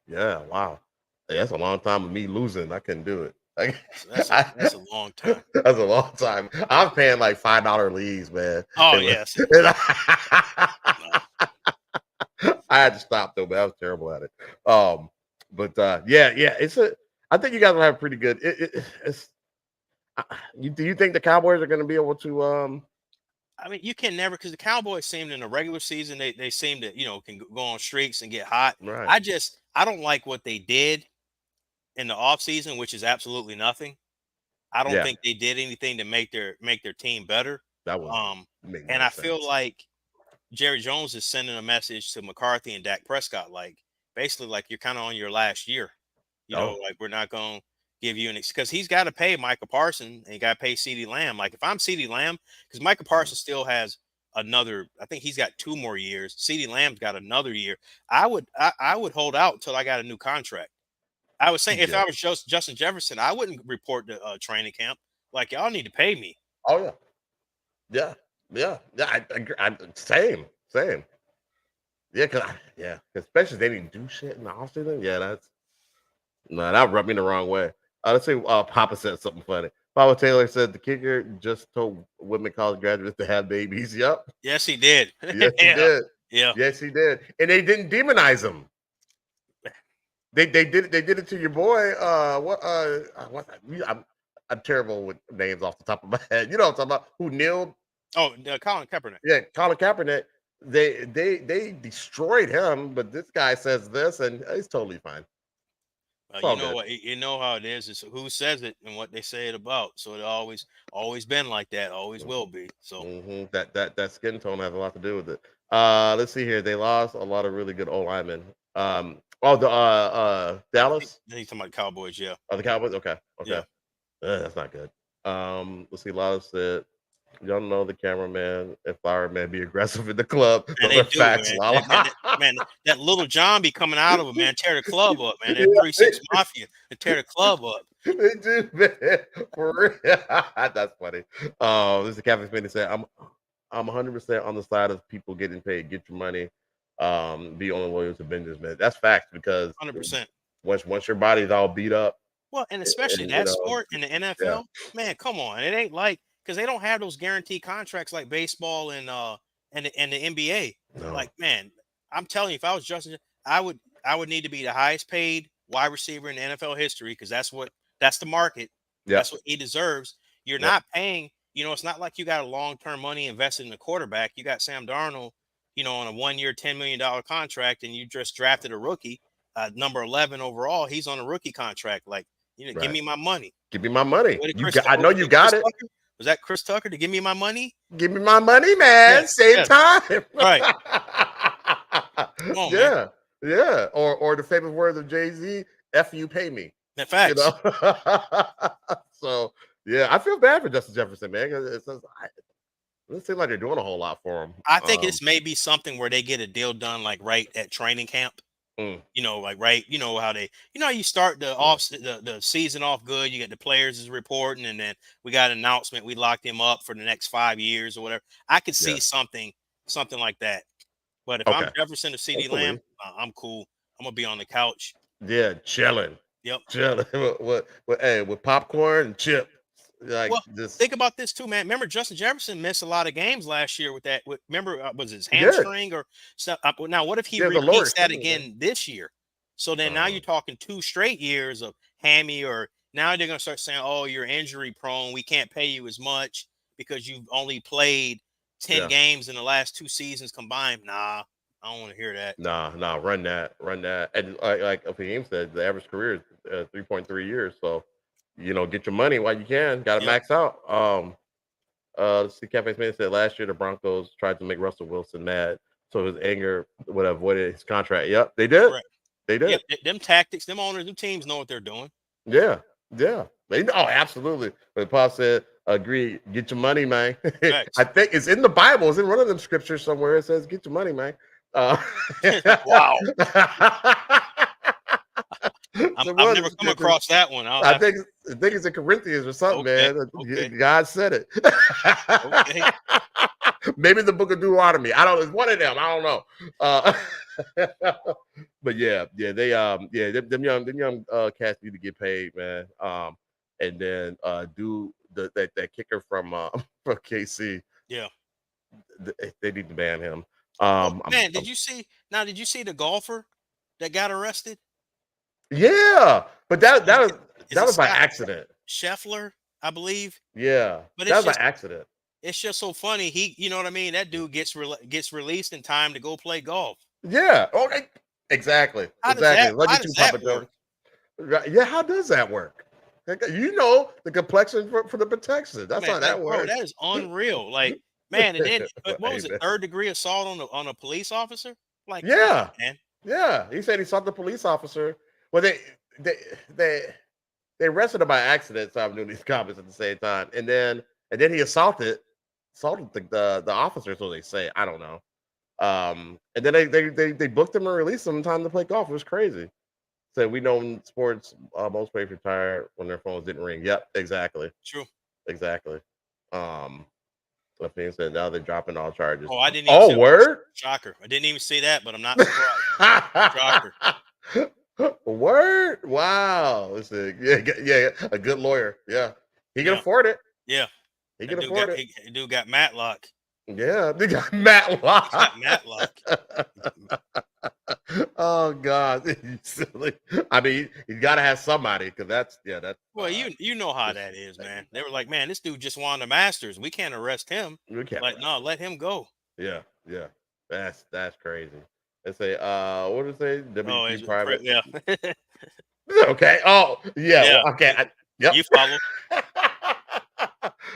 Speaker 2: Yeah, wow. Hey, that's a long time of me losing. I couldn't do it.
Speaker 1: That's a long time.
Speaker 2: That's a long time. I'm paying like $5 leagues, man.
Speaker 1: Oh, yes.
Speaker 2: I had to stop though, but I was terrible at it. But I think you guys will have pretty good. Do you think the Cowboys are going to be able to?
Speaker 1: I mean, you can never, because the Cowboys seem in the regular season they seem to can go on streaks and get hot.
Speaker 2: Right.
Speaker 1: I don't like what they did in the offseason, which is absolutely nothing. I don't think they did anything to make their team better.
Speaker 2: That was
Speaker 1: and I feel like Jerry Jones is sending a message to McCarthy and Dak Prescott, like basically like you're kind of on your last year. Like we're not going to give you because he's got to pay Micah Parsons and he got to pay CeeDee Lamb. Like if I'm CeeDee Lamb, because Micah Parsons still has another, I think he's got 2 more years. CeeDee Lamb's got another year. I would hold out until I got a new contract. I was saying if I was Justin Jefferson, I wouldn't report to training camp. Like y'all need to pay me.
Speaker 2: Oh yeah. I same. Yeah, especially they didn't do shit in the offseason. Yeah, that rubbed me the wrong way. Let's see. Papa said something funny. Papa Taylor said the kicker just told women college graduates to have babies. Yep.
Speaker 1: Yes, he did.
Speaker 2: Yes, he did.
Speaker 1: Yeah.
Speaker 2: Yes, he did. And they didn't demonize him. They did it to your boy. I'm terrible with names off the top of my head. You know what I'm talking about? Who kneeled?
Speaker 1: Oh, Colin Kaepernick.
Speaker 2: Yeah, Colin Kaepernick. They destroyed him, but this guy says this, and he's totally fine.
Speaker 1: You know how it is. It's who says it and what they say it about. So it always been like that. Always will be. So
Speaker 2: that skin tone has a lot to do with it. Let's see here. They lost a lot of really good O linemen. Dallas.
Speaker 1: He's talking about Cowboys. Yeah.
Speaker 2: Oh, the Cowboys. Okay.
Speaker 1: Yeah.
Speaker 2: That's not good. Let's see. Lala said Y'all know the cameraman and fireman be aggressive in the club.
Speaker 1: And
Speaker 2: Those
Speaker 1: they
Speaker 2: are
Speaker 1: do,
Speaker 2: facts,
Speaker 1: man.
Speaker 2: Lala.
Speaker 1: That little John be coming out of him, man. Tear the club up, man. That
Speaker 2: Yeah,
Speaker 1: 3-6 Mafia to tear the club up.
Speaker 2: they do, man. For real. That's funny. This is Captain Smith said, I'm 100% on the side of people getting paid. Get your money. Be only loyal to business, man. That's facts because
Speaker 1: 100%.
Speaker 2: once your body's all beat up,
Speaker 1: Well, and especially
Speaker 2: and
Speaker 1: that sport in the
Speaker 2: yeah,
Speaker 1: NFL, man, come on. It ain't like because they don't have those guaranteed contracts like baseball and the NBA.
Speaker 2: no,
Speaker 1: Like, man, I'm telling you, if I was Justin, I would need to be the highest paid wide receiver in NFL history because that's the market.
Speaker 2: yeah,
Speaker 1: That's what he deserves. You're
Speaker 2: yep,
Speaker 1: not paying, it's not like you got a long-term money invested in the quarterback. You got Sam Darnold, on a 1-year, $10 million contract, and you just drafted a rookie, number 11 overall. He's on a rookie contract. Like, give
Speaker 2: right.
Speaker 1: me my money.
Speaker 2: Give me my money.
Speaker 1: What did
Speaker 2: You
Speaker 1: Chris?
Speaker 2: got. I know
Speaker 1: Was
Speaker 2: you
Speaker 1: it Chris
Speaker 2: got it.
Speaker 1: Tucker? Was that Chris Tucker to give me my money?
Speaker 2: Give me my money,
Speaker 1: Yeah,
Speaker 2: man. Save
Speaker 1: yeah.
Speaker 2: time.
Speaker 1: Right. Come on, man.
Speaker 2: Yeah, yeah. Or the famous words of Jay-Z, F you, pay me.
Speaker 1: The
Speaker 2: You
Speaker 1: facts.
Speaker 2: know. So yeah, I feel bad for Justin Jefferson, man. 'Cause it doesn't seem like they're doing a whole lot for him.
Speaker 1: I think this may be something where they get a deal done like right at training camp.
Speaker 2: Mm,
Speaker 1: Like right, how they, you start the
Speaker 2: yeah,
Speaker 1: off the season off good. You get the players is reporting, and then we got an announcement. We locked him up for the next 5 years or whatever. I could
Speaker 2: yeah.
Speaker 1: see something like that. But if I'm
Speaker 2: Okay.
Speaker 1: Jefferson or CD Lamb,
Speaker 2: Hopefully.
Speaker 1: I'm cool. I'm gonna be on the couch.
Speaker 2: Yeah, chilling.
Speaker 1: Yep.
Speaker 2: Chilling. With popcorn and chips. Like
Speaker 1: Well,
Speaker 2: just
Speaker 1: think about this too, man. Remember, Justin Jefferson missed a lot of games last year with that. Remember, was his
Speaker 2: he did.
Speaker 1: hamstring or stuff? Now, what if he
Speaker 2: Yeah, the lower
Speaker 1: repeats that
Speaker 2: extremity, man.
Speaker 1: again this year? So then now
Speaker 2: Uh,
Speaker 1: you're talking 2 straight years of hammy, or now they're gonna start saying, "Oh, you're injury prone. We can't pay you as much because you've only played 10
Speaker 2: yeah.
Speaker 1: games in the last 2 seasons combined." Nah, I don't want to hear that.
Speaker 2: Nah, run that. And like Fahim said, the average career is 3.3 years. So, get your money while you can. Got to
Speaker 1: Yep,
Speaker 2: max out. Let's see, Cafe Smith said last year the Broncos tried to make Russell Wilson mad, so his anger would have avoided his contract. Yep, they did.
Speaker 1: correct.
Speaker 2: They did.
Speaker 1: Yep, them tactics, them owners, them teams know what they're doing.
Speaker 2: Yeah, yeah. They know, absolutely. But Paul said, agree, get your money, man. I
Speaker 1: Facts.
Speaker 2: think it's in the Bible. It's in one of them scriptures somewhere. It says, get your money, man.
Speaker 1: Wow. I've
Speaker 2: One
Speaker 1: never come
Speaker 2: scripture.
Speaker 1: across that one. I'll
Speaker 2: I
Speaker 1: have
Speaker 2: think it's in Corinthians or something,
Speaker 1: Okay,
Speaker 2: man.
Speaker 1: okay,
Speaker 2: God said it.
Speaker 1: okay.
Speaker 2: Maybe the book of Deuteronomy. I don't. It's one of them. I don't know. But yeah, them young cats need to get paid, man. And then do that kicker from from KC.
Speaker 1: Yeah.
Speaker 2: They need to ban him.
Speaker 1: Oh, man,
Speaker 2: I'm
Speaker 1: did you see the golfer that got arrested?
Speaker 2: yeah, but that was
Speaker 1: Is
Speaker 2: that
Speaker 1: it
Speaker 2: was by
Speaker 1: Scott
Speaker 2: accident.
Speaker 1: Scheffler, I believe?
Speaker 2: Yeah,
Speaker 1: But
Speaker 2: that was by accident.
Speaker 1: it's just so funny. You know what I mean? That dude gets released in time to go play golf.
Speaker 2: Yeah. Okay. Exactly. Exactly. Like
Speaker 1: How
Speaker 2: you two,
Speaker 1: does
Speaker 2: Papa
Speaker 1: that
Speaker 2: Jones.
Speaker 1: work?
Speaker 2: Right. Yeah. How does that work? You know the complexion for the protection. That's
Speaker 1: Man,
Speaker 2: how
Speaker 1: like,
Speaker 2: that
Speaker 1: bro,
Speaker 2: works.
Speaker 1: that is unreal. Like, man, and then what
Speaker 2: Hey,
Speaker 1: was it?
Speaker 2: man.
Speaker 1: 3rd-degree assault on a police officer? Like, come on,
Speaker 2: Yeah.
Speaker 1: man.
Speaker 2: Yeah. He said he saw the police officer. Well, they they they arrested him by accident. So I'm doing these comments at the same time, and then he assaulted the officer. So they say. I don't know. And then they booked him and released him in time to play golf. It was crazy. So we know in sports, most players retire when their phones didn't ring. Yep, exactly,
Speaker 1: True.
Speaker 2: exactly. That being said, now they're dropping all charges.
Speaker 1: Oh, I didn't even see
Speaker 2: Oh,
Speaker 1: that.
Speaker 2: word!
Speaker 1: Shocker. I didn't even see that, but I'm not surprised. Shocker.
Speaker 2: Word! Wow, yeah, a good lawyer. Yeah, he can
Speaker 1: Yeah.
Speaker 2: afford it.
Speaker 1: Yeah.
Speaker 2: He
Speaker 1: That
Speaker 2: can
Speaker 1: dude
Speaker 2: afford
Speaker 1: got
Speaker 2: it.
Speaker 1: he, dude got Matlock.
Speaker 2: Yeah, they got Matlock.
Speaker 1: He's got Matlock.
Speaker 2: Oh God, he's silly. I mean, you got to have somebody because that's
Speaker 1: Well, you know how
Speaker 2: just
Speaker 1: that is, man. They were like, man, this dude just won the Masters. We can't arrest him.
Speaker 2: we can't.
Speaker 1: Like, no, let him go.
Speaker 2: Yeah, yeah, that's crazy. They say, what did it say?
Speaker 1: Oh,
Speaker 2: WP private.
Speaker 1: yeah.
Speaker 2: Okay. Oh, yeah.
Speaker 1: Yeah.
Speaker 2: Well, okay. Yep.
Speaker 1: You follow.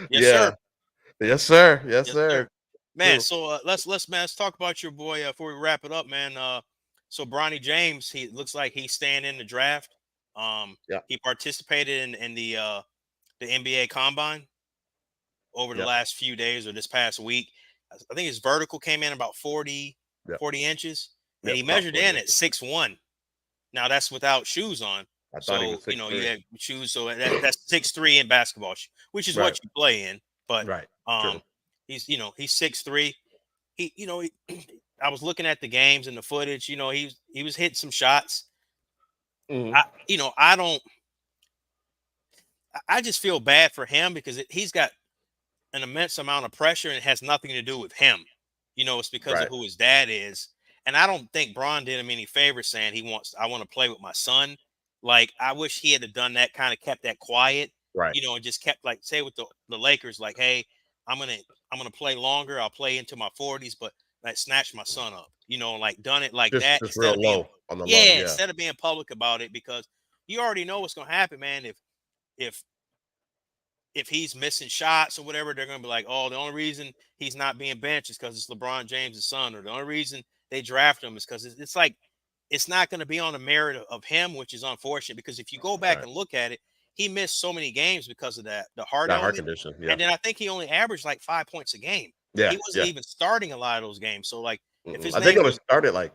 Speaker 1: Yes,
Speaker 2: Yeah.
Speaker 1: sir.
Speaker 2: Yes, sir. Yes,
Speaker 1: Yes,
Speaker 2: sir.
Speaker 1: sir. Man,
Speaker 2: True.
Speaker 1: so let's talk about your boy before we wrap it up, man. So Bronny James, he looks like he's staying in the draft.
Speaker 2: Yeah.
Speaker 1: He participated in the NBA Combine. over the last few days or this past week. I think his vertical came in about 40 inches, and he measured in at 6'1". Now that's without shoes on. So you have shoes. So that's 6'3" in basketball, which is what you play in. But he's 6'3". I was looking at the games and the footage. He was hitting some shots. I just feel bad for him because he's got an immense amount of pressure and it has nothing to do with him. It's because of who his dad is. And I don't think Bron did him any favor saying I want to play with my son. Like, I wish he had done that, kind of kept that quiet, and just kept, like, say with the Lakers, like, hey, I'm gonna play longer. I'll play into my 40s, but like snatch my son up, like done it like that.
Speaker 2: Just real low on the low.
Speaker 1: Instead of being public about it, because you already know what's gonna happen, man. If he's missing shots or whatever, they're gonna be like, oh, the only reason he's not being benched is because it's LeBron James' son, or the only reason they draft him is because it's like it's not going to be on the merit of him, which is unfortunate. Because if you go back and look at it, he missed so many games because of the heart
Speaker 2: condition.
Speaker 1: And then I think he only averaged like 5 points a game. He wasn't even starting a lot of those games. So like,
Speaker 2: if his I think it was started like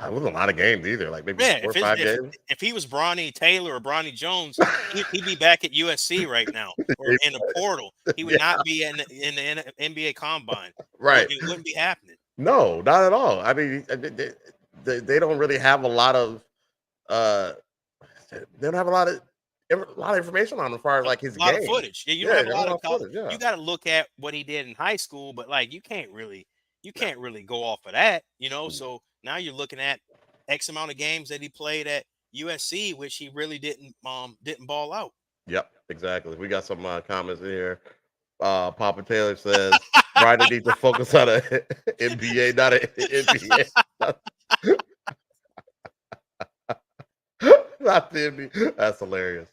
Speaker 2: it wasn't a lot of games either. Like maybe 4 or 5 games.
Speaker 1: If he was Bronny Taylor or Bronny Jones, he'd be back at USC right now or in the portal. He would not be in the NBA Combine.
Speaker 2: Right,
Speaker 1: it wouldn't be happening.
Speaker 2: No, not at all. I mean, they don't really have a lot of they don't have a lot of information on him as far as like his game.
Speaker 1: Of footage. Yeah, you don't have a lot of footage. You got to look at what he did in high school, but like you can't really go off of that, So now you're looking at X amount of games that he played at USC, which he really didn't ball out.
Speaker 2: Yep, exactly. We got some comments here. Papa Taylor says Ryder needs to focus on a NBA, not an NBA. Not the NBA. That's hilarious.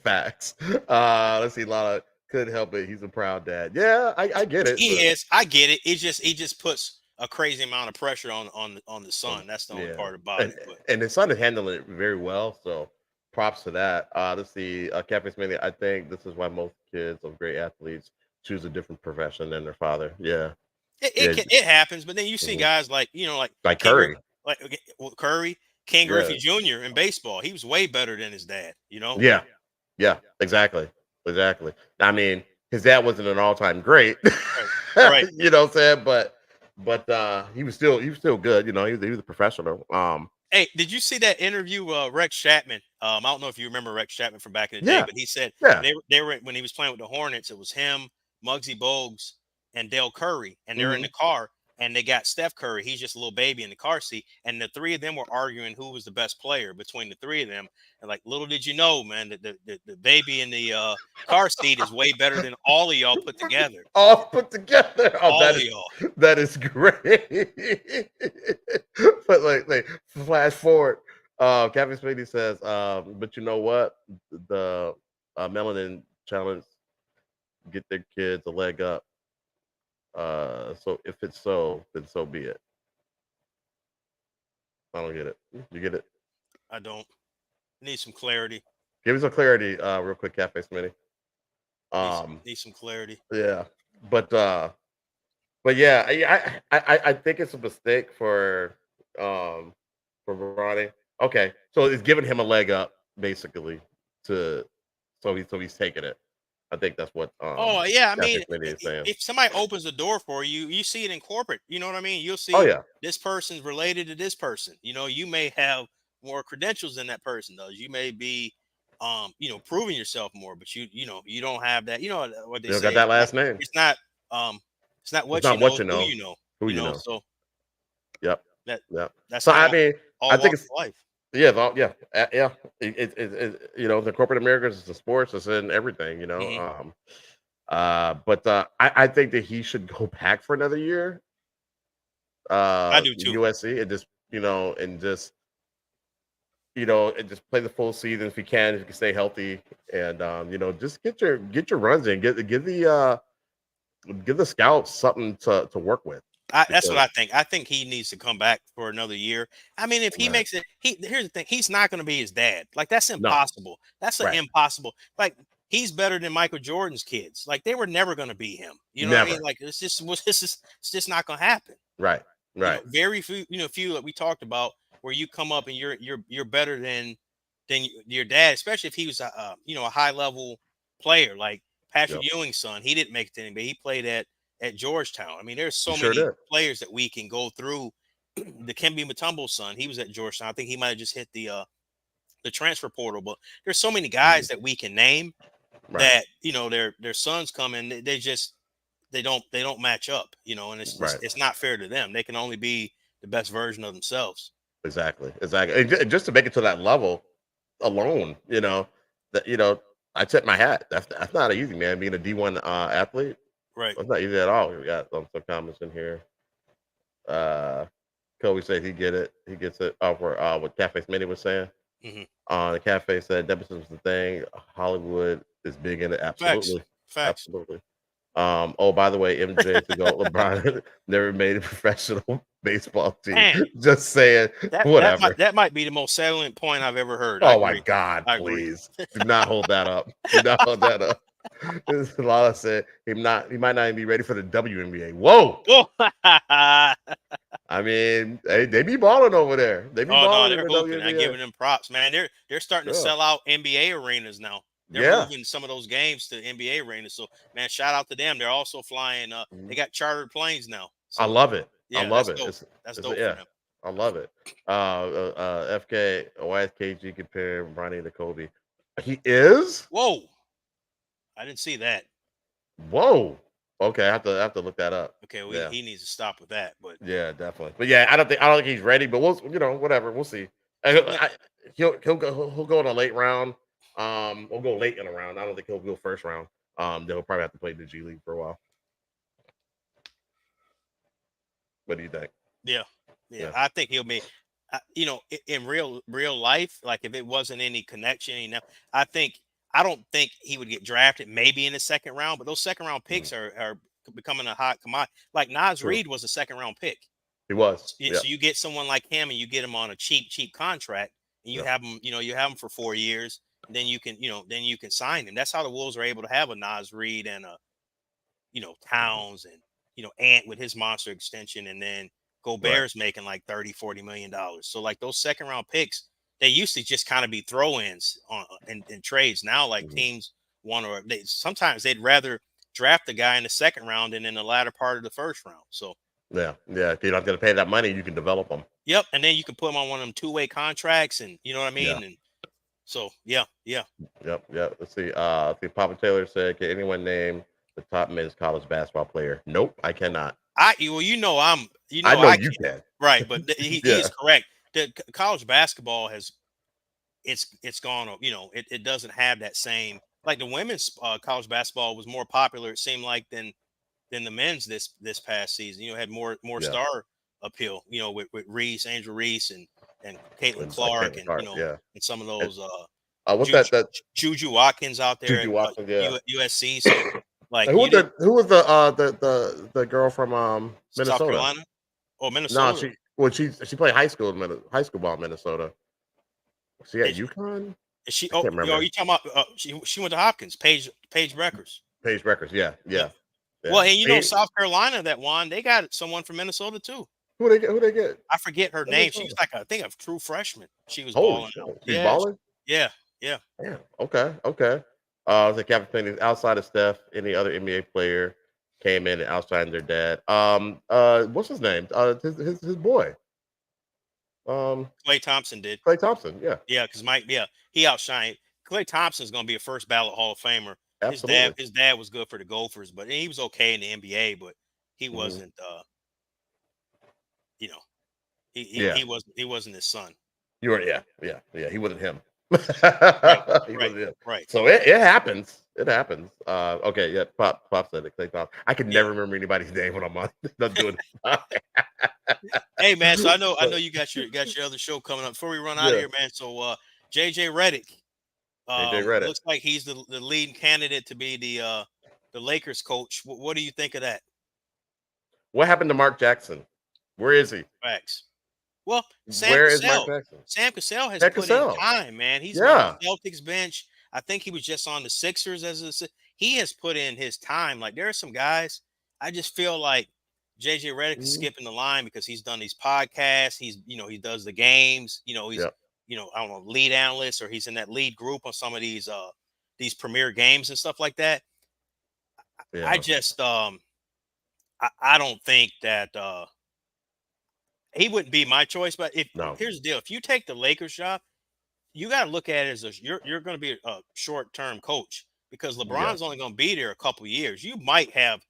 Speaker 2: Facts. Let's see. Lana couldn't help it. He's a proud dad. Yeah, I get it.
Speaker 1: He is. I get it. He just puts a crazy amount of pressure on the son. That's the only part about it.
Speaker 2: And his son is handling it very well. So props to that. Let's see. Cafe Smithy, I think this is why most kids of great athletes choose a different profession than their father. Yeah.
Speaker 1: It happens, but then you see guys like
Speaker 2: Curry.
Speaker 1: Curry, Ken Griffey Jr. in baseball. He was way better than his dad,
Speaker 2: Yeah, exactly. I mean, his dad wasn't an all-time great.
Speaker 1: Right.
Speaker 2: You know what I'm saying? But he was still good, he was a professional.
Speaker 1: Hey, did you see that interview Rex Chapman? I don't know if you remember Rex Chapman from back in the day, but he said they were when he was playing with the Hornets, it was him, Muggsy Bogues, and Dale Curry, and they're in the car, and they got Steph Curry. He's just a little baby in the car seat, and the three of them were arguing who was the best player between the three of them. And like, little did you know, man, that the baby in the car seat is way better than all of y'all put together.
Speaker 2: All put together. Oh, that is great. But like flash forward. Kevin Spady says, but you know what? The Melanin Challenge get their kids a leg up. So if it's so, then so be it. I don't get it. You get it?
Speaker 1: I don't. Need some clarity.
Speaker 2: Give me some clarity, real quick, Cafe Smitty.
Speaker 1: Need some clarity.
Speaker 2: Yeah, but yeah, I think it's a mistake for Ronnie. Okay, so it's giving him a leg up, basically, so he's taking it. I think that's what.
Speaker 1: I mean, if somebody opens the door for you, you see it in corporate. You know what I mean? You'll see. This person's related to this person. You may have more credentials than that person does. You may be, proving yourself more, but you don't have that. You know what they say?
Speaker 2: You don't got that last name.
Speaker 1: It's not what you know. Who you know. So.
Speaker 2: Yep.
Speaker 1: That's
Speaker 2: so. I mean, I think it's
Speaker 1: life.
Speaker 2: Yeah. It the corporate America is the sports, it's in everything,
Speaker 1: Mm-hmm.
Speaker 2: But I think that he should go back for another year.
Speaker 1: I do too.
Speaker 2: USC and just and just play the full season if you can stay healthy, and just get your runs in, give the scouts something to work with.
Speaker 1: That's what I think. I think he needs to come back for another year. I mean, if he makes it, here's the thing: he's not going to be his dad. Like, that's impossible. No. That's impossible. Like, he's better than Michael Jordan's kids. Like, they were never going to be him. You know what I mean? Like, it's just not going to happen.
Speaker 2: Right.
Speaker 1: You know, very few, few that we talked about where you come up and you're better than your dad, especially if he was a high level player like Patrick Ewing's son. He didn't make it to anybody. He played at Georgetown. I mean, there's so many players that we can go through. The Kembe Mutombo's son, he was at Georgetown. I think he might have just hit the transfer portal, but there's so many guys that we can name that their sons come in, they don't match up, and it's not fair to them. They can only be the best version of themselves.
Speaker 2: Exactly. And just to make it to that level alone, I tip my hat. That's not easy, man. Being a D1 athlete,
Speaker 1: right?
Speaker 2: It's not easy at all. We got some comments in here. Kobe said he gets it. For what Cafe Smitty was saying. The Cafe said nepotism is the thing. Hollywood is big in it. Absolutely.
Speaker 1: Facts.
Speaker 2: Absolutely. Oh, by the way, MJ to go. LeBron never made a professional baseball team. Man, just saying. Whatever.
Speaker 1: That might be the most salient point I've ever heard.
Speaker 2: Oh my God! Please do not hold that up. Do not hold that up. Lala said he might not even be ready for the WNBA. Whoa! I mean, they be balling over there. They be balling.
Speaker 1: They're hooping. I'm giving them props, man. They're starting to sell out NBA arenas now. They're moving some of those games to NBA arenas. So, man, shout out to them. They're also flying. They got chartered planes now. So,
Speaker 2: I love it.
Speaker 1: Yeah,
Speaker 2: I love it.
Speaker 1: That's dope for them.
Speaker 2: I love it. FK, why is KG comparing Bronny to Kobe? He is?
Speaker 1: Whoa. I didn't see that.
Speaker 2: Whoa. Okay, I have to look that up.
Speaker 1: Okay, he needs to stop with that. But
Speaker 2: yeah, definitely. But yeah, I don't think he's ready. But we'll whatever. We'll see. He'll go in a late round. We'll go late in a round. I don't think he'll go first round. They'll probably have to play the G League for a while. What do you think?
Speaker 1: Yeah. I think he'll be. In real life, like if it wasn't any connection, I don't think he would get drafted maybe in the second round, but those second round picks are becoming a hot commodity. Like Naz Reid was a second round pick.
Speaker 2: He was.
Speaker 1: So you get someone like him and you get him on a cheap contract and you have him, you have him for 4 years, and then you can sign him. That's how the Wolves are able to have a Naz Reid and a, Towns and, Ant with his monster extension, and then Gobert's making like $30-40 million. So like those second round picks, they used to just kind of be throw-ins in trades. Now, like teams sometimes they'd rather draft the guy in the second round and in the latter part of the first round. So
Speaker 2: if you're not going to pay that money, you can develop them.
Speaker 1: Yep, and then you can put them on one of them two-way contracts, and you know what I mean.
Speaker 2: Yeah.
Speaker 1: And so Yep.
Speaker 2: Let's see. I think Papa Taylor said, "Can anyone name the top men's college basketball player?" Nope, I cannot.
Speaker 1: I know you can. Right, but he is correct. The college basketball it's gone. It doesn't have that same, like the women's college basketball was more popular, it seemed like, than the men's this past season. Had more star appeal. With Reese, Angel Reese, and Caitlin Clark, and some of those.
Speaker 2: What's that?
Speaker 1: Juju Watkins out there.
Speaker 2: Juju Watkins,
Speaker 1: USC. So, like
Speaker 2: who was the girl from Minnesota?
Speaker 1: South Carolina? Oh, Minnesota.
Speaker 2: No, she played high school ball in Minnesota. Was she at UConn?
Speaker 1: Is she? Oh, you talking about? She went to Hopkins. Paige Breckers.
Speaker 2: Paige Breckers, yeah.
Speaker 1: Well, and South Carolina that won, they got someone from Minnesota too.
Speaker 2: Who they get?
Speaker 1: I forget her name. She was like I think a true freshman. She was
Speaker 2: balling. She's balling.
Speaker 1: Yeah.
Speaker 2: Yeah. Okay. The captain is outside of Steph. Any other NBA player came in and outshined their dad. What's his name? His boy.
Speaker 1: Klay Thompson did.
Speaker 2: Klay Thompson, yeah.
Speaker 1: Yeah, because he outshined. Klay Thompson's going to be a first ballot Hall of Famer.
Speaker 2: Absolutely.
Speaker 1: His dad was good for the Gophers, but he was okay in the NBA, but he wasn't. He wasn't his son.
Speaker 2: He wasn't him.
Speaker 1: Right.
Speaker 2: So it happens. It happens. Okay, yeah. Pop said it. Klay Thompson. I can never remember anybody's name when I'm not doing it.
Speaker 1: Hey man, so I know you got your other show coming up. Before we run out of here, man. So JJ Redick. Looks like he's the leading candidate to be the Lakers coach. What do you think of that?
Speaker 2: What happened to Mark Jackson? Where is he?
Speaker 1: Facts. Well,
Speaker 2: where is Mark Jackson?
Speaker 1: Sam Cassell has put in time, man. He's on the Celtics bench. I think he was just on the Sixers he has put in his time. Like there are some guys, I just feel like JJ Redick is
Speaker 2: Mhm.
Speaker 1: skipping the line because he's done these podcasts. He does the games. He's,
Speaker 2: Yeah,
Speaker 1: I don't know, lead analyst, or he's in that lead group on some of these premier games and stuff like that. I
Speaker 2: yeah,
Speaker 1: just I don't think that he wouldn't be my choice. But if
Speaker 2: no,
Speaker 1: here's the deal, if you take the Lakers job, you got to look at it as you're going to be a short term coach because
Speaker 2: yeah,
Speaker 1: LeBron's only going to be there a couple years. You might have,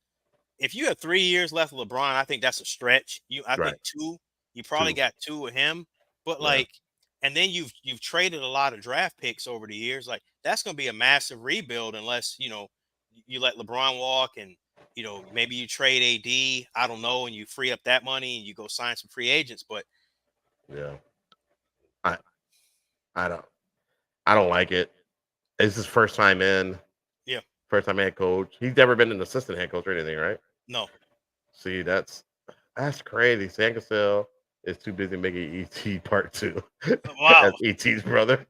Speaker 1: if you have 3 years left of LeBron, I think that's a stretch. I
Speaker 2: right,
Speaker 1: think two, you probably
Speaker 2: 2,
Speaker 1: got two of him, but
Speaker 2: yeah,
Speaker 1: like, and then you've traded a lot of draft picks over the years. Like that's going to be a massive rebuild unless you let LeBron walk and maybe you trade AD. I don't know, and you free up that money and you go sign some free agents. But
Speaker 2: yeah. I I don't I don't like it. It's his first time in,
Speaker 1: yeah,
Speaker 2: first time head coach. He's never been an assistant head coach or anything, right?
Speaker 1: no,
Speaker 2: See, that's crazy. Sam Cassell is too busy making ET part two.
Speaker 1: wow,
Speaker 2: That's ET's brother.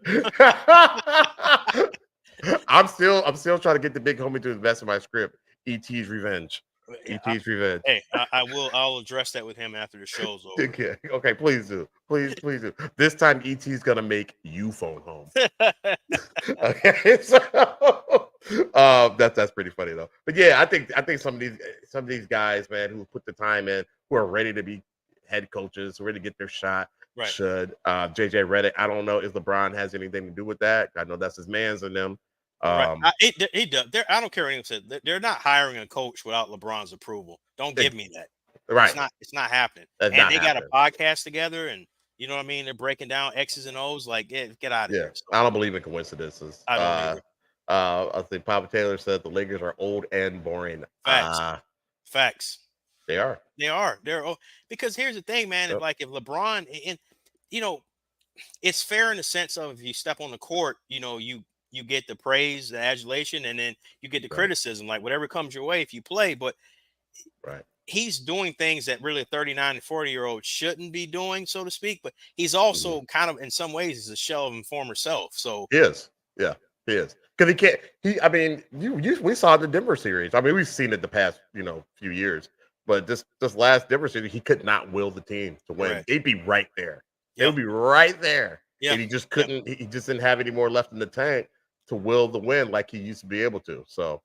Speaker 2: I'm still trying to get the big homie to invest in my script. ET's revenge. ET's revenge.
Speaker 1: hey, I'll address that with him after the show's over.
Speaker 2: Okay, okay, please do. Please do. This time ET's gonna make you phone home. Okay, so that's pretty funny though. But yeah, I think some of these guys, man, who put the time in, who are ready to be head coaches, ready to get their shot,
Speaker 1: Right,
Speaker 2: should. JJ Redick, I don't know if LeBron has anything to do with that. I know that's his man's in them.
Speaker 1: right.
Speaker 2: Um,
Speaker 1: He does. I don't care what anyone said. They're not hiring a coach without LeBron's approval. Don't give
Speaker 2: ex-
Speaker 1: me that.
Speaker 2: right,
Speaker 1: It's not happening.
Speaker 2: that's
Speaker 1: And
Speaker 2: not
Speaker 1: they got a
Speaker 2: happening.
Speaker 1: podcast together, and you know what I mean. They're breaking down X's and O's. Like, get out of
Speaker 2: Yeah,
Speaker 1: here. So
Speaker 2: I don't believe in coincidences.
Speaker 1: I don't either.
Speaker 2: I think Papa Taylor said the Lakers are old and boring.
Speaker 1: Facts, facts.
Speaker 2: They are.
Speaker 1: They are. Because here's the thing, man. If
Speaker 2: Yep.
Speaker 1: like if LeBron and you know it's fair in the sense of if you step on the court, you get the praise, the adulation, and then you get the
Speaker 2: Right,
Speaker 1: criticism. Like whatever comes your way if you play, but
Speaker 2: right.
Speaker 1: he's doing things that really a 39 and 40-year-old shouldn't be doing, so to speak. But he's
Speaker 2: Mhm.
Speaker 1: also kind of, in some ways, is a shell of his former self. So,
Speaker 2: He is. Yeah, he is. Because he can't. I mean, we saw the Denver series. I mean, we've seen it the past few years, but this last Denver series, he could not will the team to win.
Speaker 1: correct.
Speaker 2: They'd be right there. They
Speaker 1: Yep.
Speaker 2: would be right there,
Speaker 1: Yep.
Speaker 2: and he just
Speaker 1: Yep.
Speaker 2: couldn't. He just didn't have any more left in the tank to will the win like he used to be able to. So,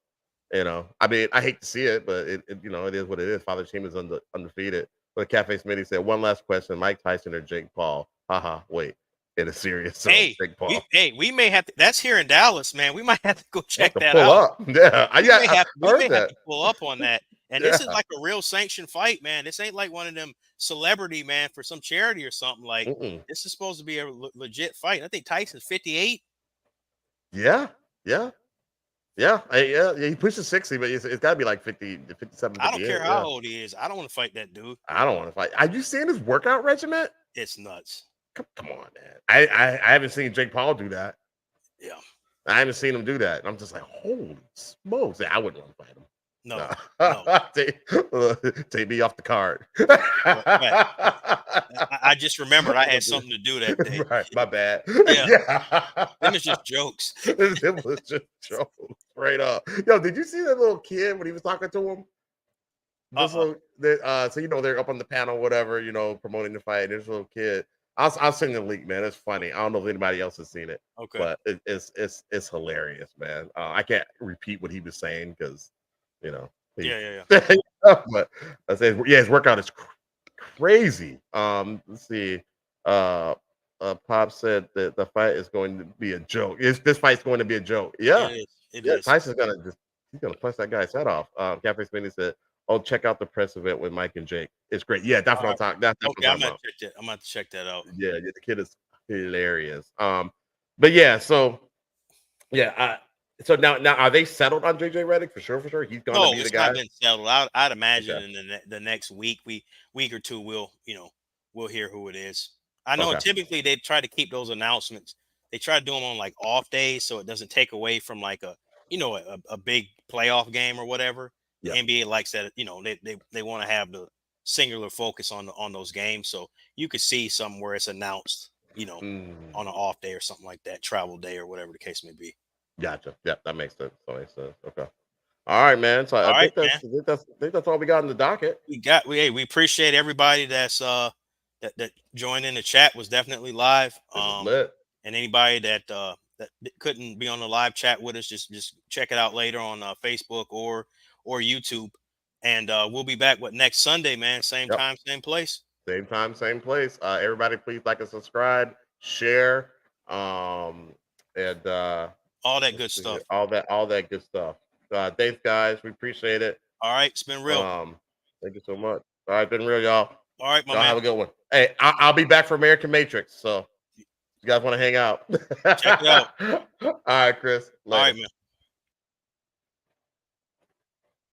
Speaker 2: I mean, I hate to see it, but it is what it is. Father's team is undefeated. But Cafe Smitty said, one last question: Mike Tyson or Jake Paul? Haha. Wait, it is serious. So
Speaker 1: Hey,
Speaker 2: Jake Paul.
Speaker 1: we may have to. That's here in Dallas, man. We might have to go
Speaker 2: You have
Speaker 1: check
Speaker 2: to
Speaker 1: that
Speaker 2: pull
Speaker 1: out.
Speaker 2: up. Yeah, I
Speaker 1: We
Speaker 2: heard
Speaker 1: may have
Speaker 2: that.
Speaker 1: to pull up on that. And
Speaker 2: Yeah.
Speaker 1: this is like a real sanctioned fight, man. This ain't like one of them celebrity, man, for some charity or something. Like
Speaker 2: Mm-mm.
Speaker 1: this is supposed to be a legit fight. I think Tyson's 58.
Speaker 2: Yeah. Yeah. Yeah. Yeah. He pushes 60, but it's got to be like 50, 57,
Speaker 1: I don't
Speaker 2: 58.
Speaker 1: care how
Speaker 2: Yeah.
Speaker 1: old he is. I don't want to fight that dude.
Speaker 2: I don't want to fight. Are you seeing his workout regimen?
Speaker 1: It's nuts.
Speaker 2: Come on, man. I haven't seen Jake Paul do that.
Speaker 1: Yeah.
Speaker 2: I haven't seen him do that. And I'm just like, holy smokes. Yeah, I wouldn't want to fight him.
Speaker 1: No. No.
Speaker 2: No. Take me off the card.
Speaker 1: Right. I just remembered I had something to do that day.
Speaker 2: Right, my bad.
Speaker 1: Yeah.
Speaker 2: Yeah.
Speaker 1: Them is just jokes.
Speaker 2: It was just Joe straight up. Yo, did you see that little kid when he was talking to him? This
Speaker 1: Uh-uh.
Speaker 2: little so they're up on the panel, whatever, promoting the fight. This little kid. I'll send the link, man. It's funny. I don't know if anybody else has seen it,
Speaker 1: Okay.
Speaker 2: but it's hilarious, man. I can't repeat what he was saying because he,
Speaker 1: Yeah.
Speaker 2: but I said, yeah, his workout is crazy. Let's see. Uh, Pop said that the fight is going to be a joke. This fight's going to be a joke.
Speaker 1: It
Speaker 2: Yeah,
Speaker 1: is. It
Speaker 2: yeah.
Speaker 1: is.
Speaker 2: Tyson's he's gonna punch that guy's head off. Cafe Spinney said, "Oh, check out the press event with Mike and Jake. It's great. Yeah, that's
Speaker 1: All
Speaker 2: what I'm
Speaker 1: right.
Speaker 2: talking. That's what
Speaker 1: Okay,
Speaker 2: I'm
Speaker 1: I'm
Speaker 2: talking
Speaker 1: gonna
Speaker 2: about.
Speaker 1: check that. I'm gonna have to check that out.
Speaker 2: Yeah, the kid is hilarious. But yeah, so yeah, so now are they settled on JJ Redick for sure? For sure, he's gonna
Speaker 1: No,
Speaker 2: be the
Speaker 1: it's
Speaker 2: guy.
Speaker 1: not been settled. I'd imagine
Speaker 2: Okay,
Speaker 1: in the next week or two we'll hear who it is. I know
Speaker 2: okay,
Speaker 1: typically they try to keep those announcements. They try to do them on like off days so it doesn't take away from like a big playoff game or whatever. The
Speaker 2: yeah.
Speaker 1: NBA likes that. They want to have the singular focus on those games. So you could see somewhere it's announced.
Speaker 2: Mm.
Speaker 1: On an off day or something like that, travel day or whatever the case may be.
Speaker 2: Gotcha. Yep, that makes sense. That makes sense. Okay. All right, man. So
Speaker 1: All
Speaker 2: I
Speaker 1: right,
Speaker 2: think that's
Speaker 1: man.
Speaker 2: I think that's all we got in the docket.
Speaker 1: We appreciate everybody that's that joined in the chat, was definitely live.
Speaker 2: It was lit.
Speaker 1: And anybody that couldn't be on the live chat with us, just check it out later on Facebook or YouTube. And we'll be back next Sunday, man. Same
Speaker 2: Yep.
Speaker 1: time, same place.
Speaker 2: Same time, same place. Everybody, please like and subscribe, share, and
Speaker 1: All that
Speaker 2: let's
Speaker 1: good
Speaker 2: see here.
Speaker 1: stuff.
Speaker 2: All that good stuff. Thanks, guys. We appreciate it.
Speaker 1: All right, it's been real.
Speaker 2: Thank you so much. All right, been real, y'all.
Speaker 1: All right, my
Speaker 2: Y'all
Speaker 1: man.
Speaker 2: have a good one. Hey, I'll be back for American Matrix. So you guys want to hang out?
Speaker 1: Check it out.
Speaker 2: All right, Chris.
Speaker 1: All right,
Speaker 2: Later.
Speaker 1: man.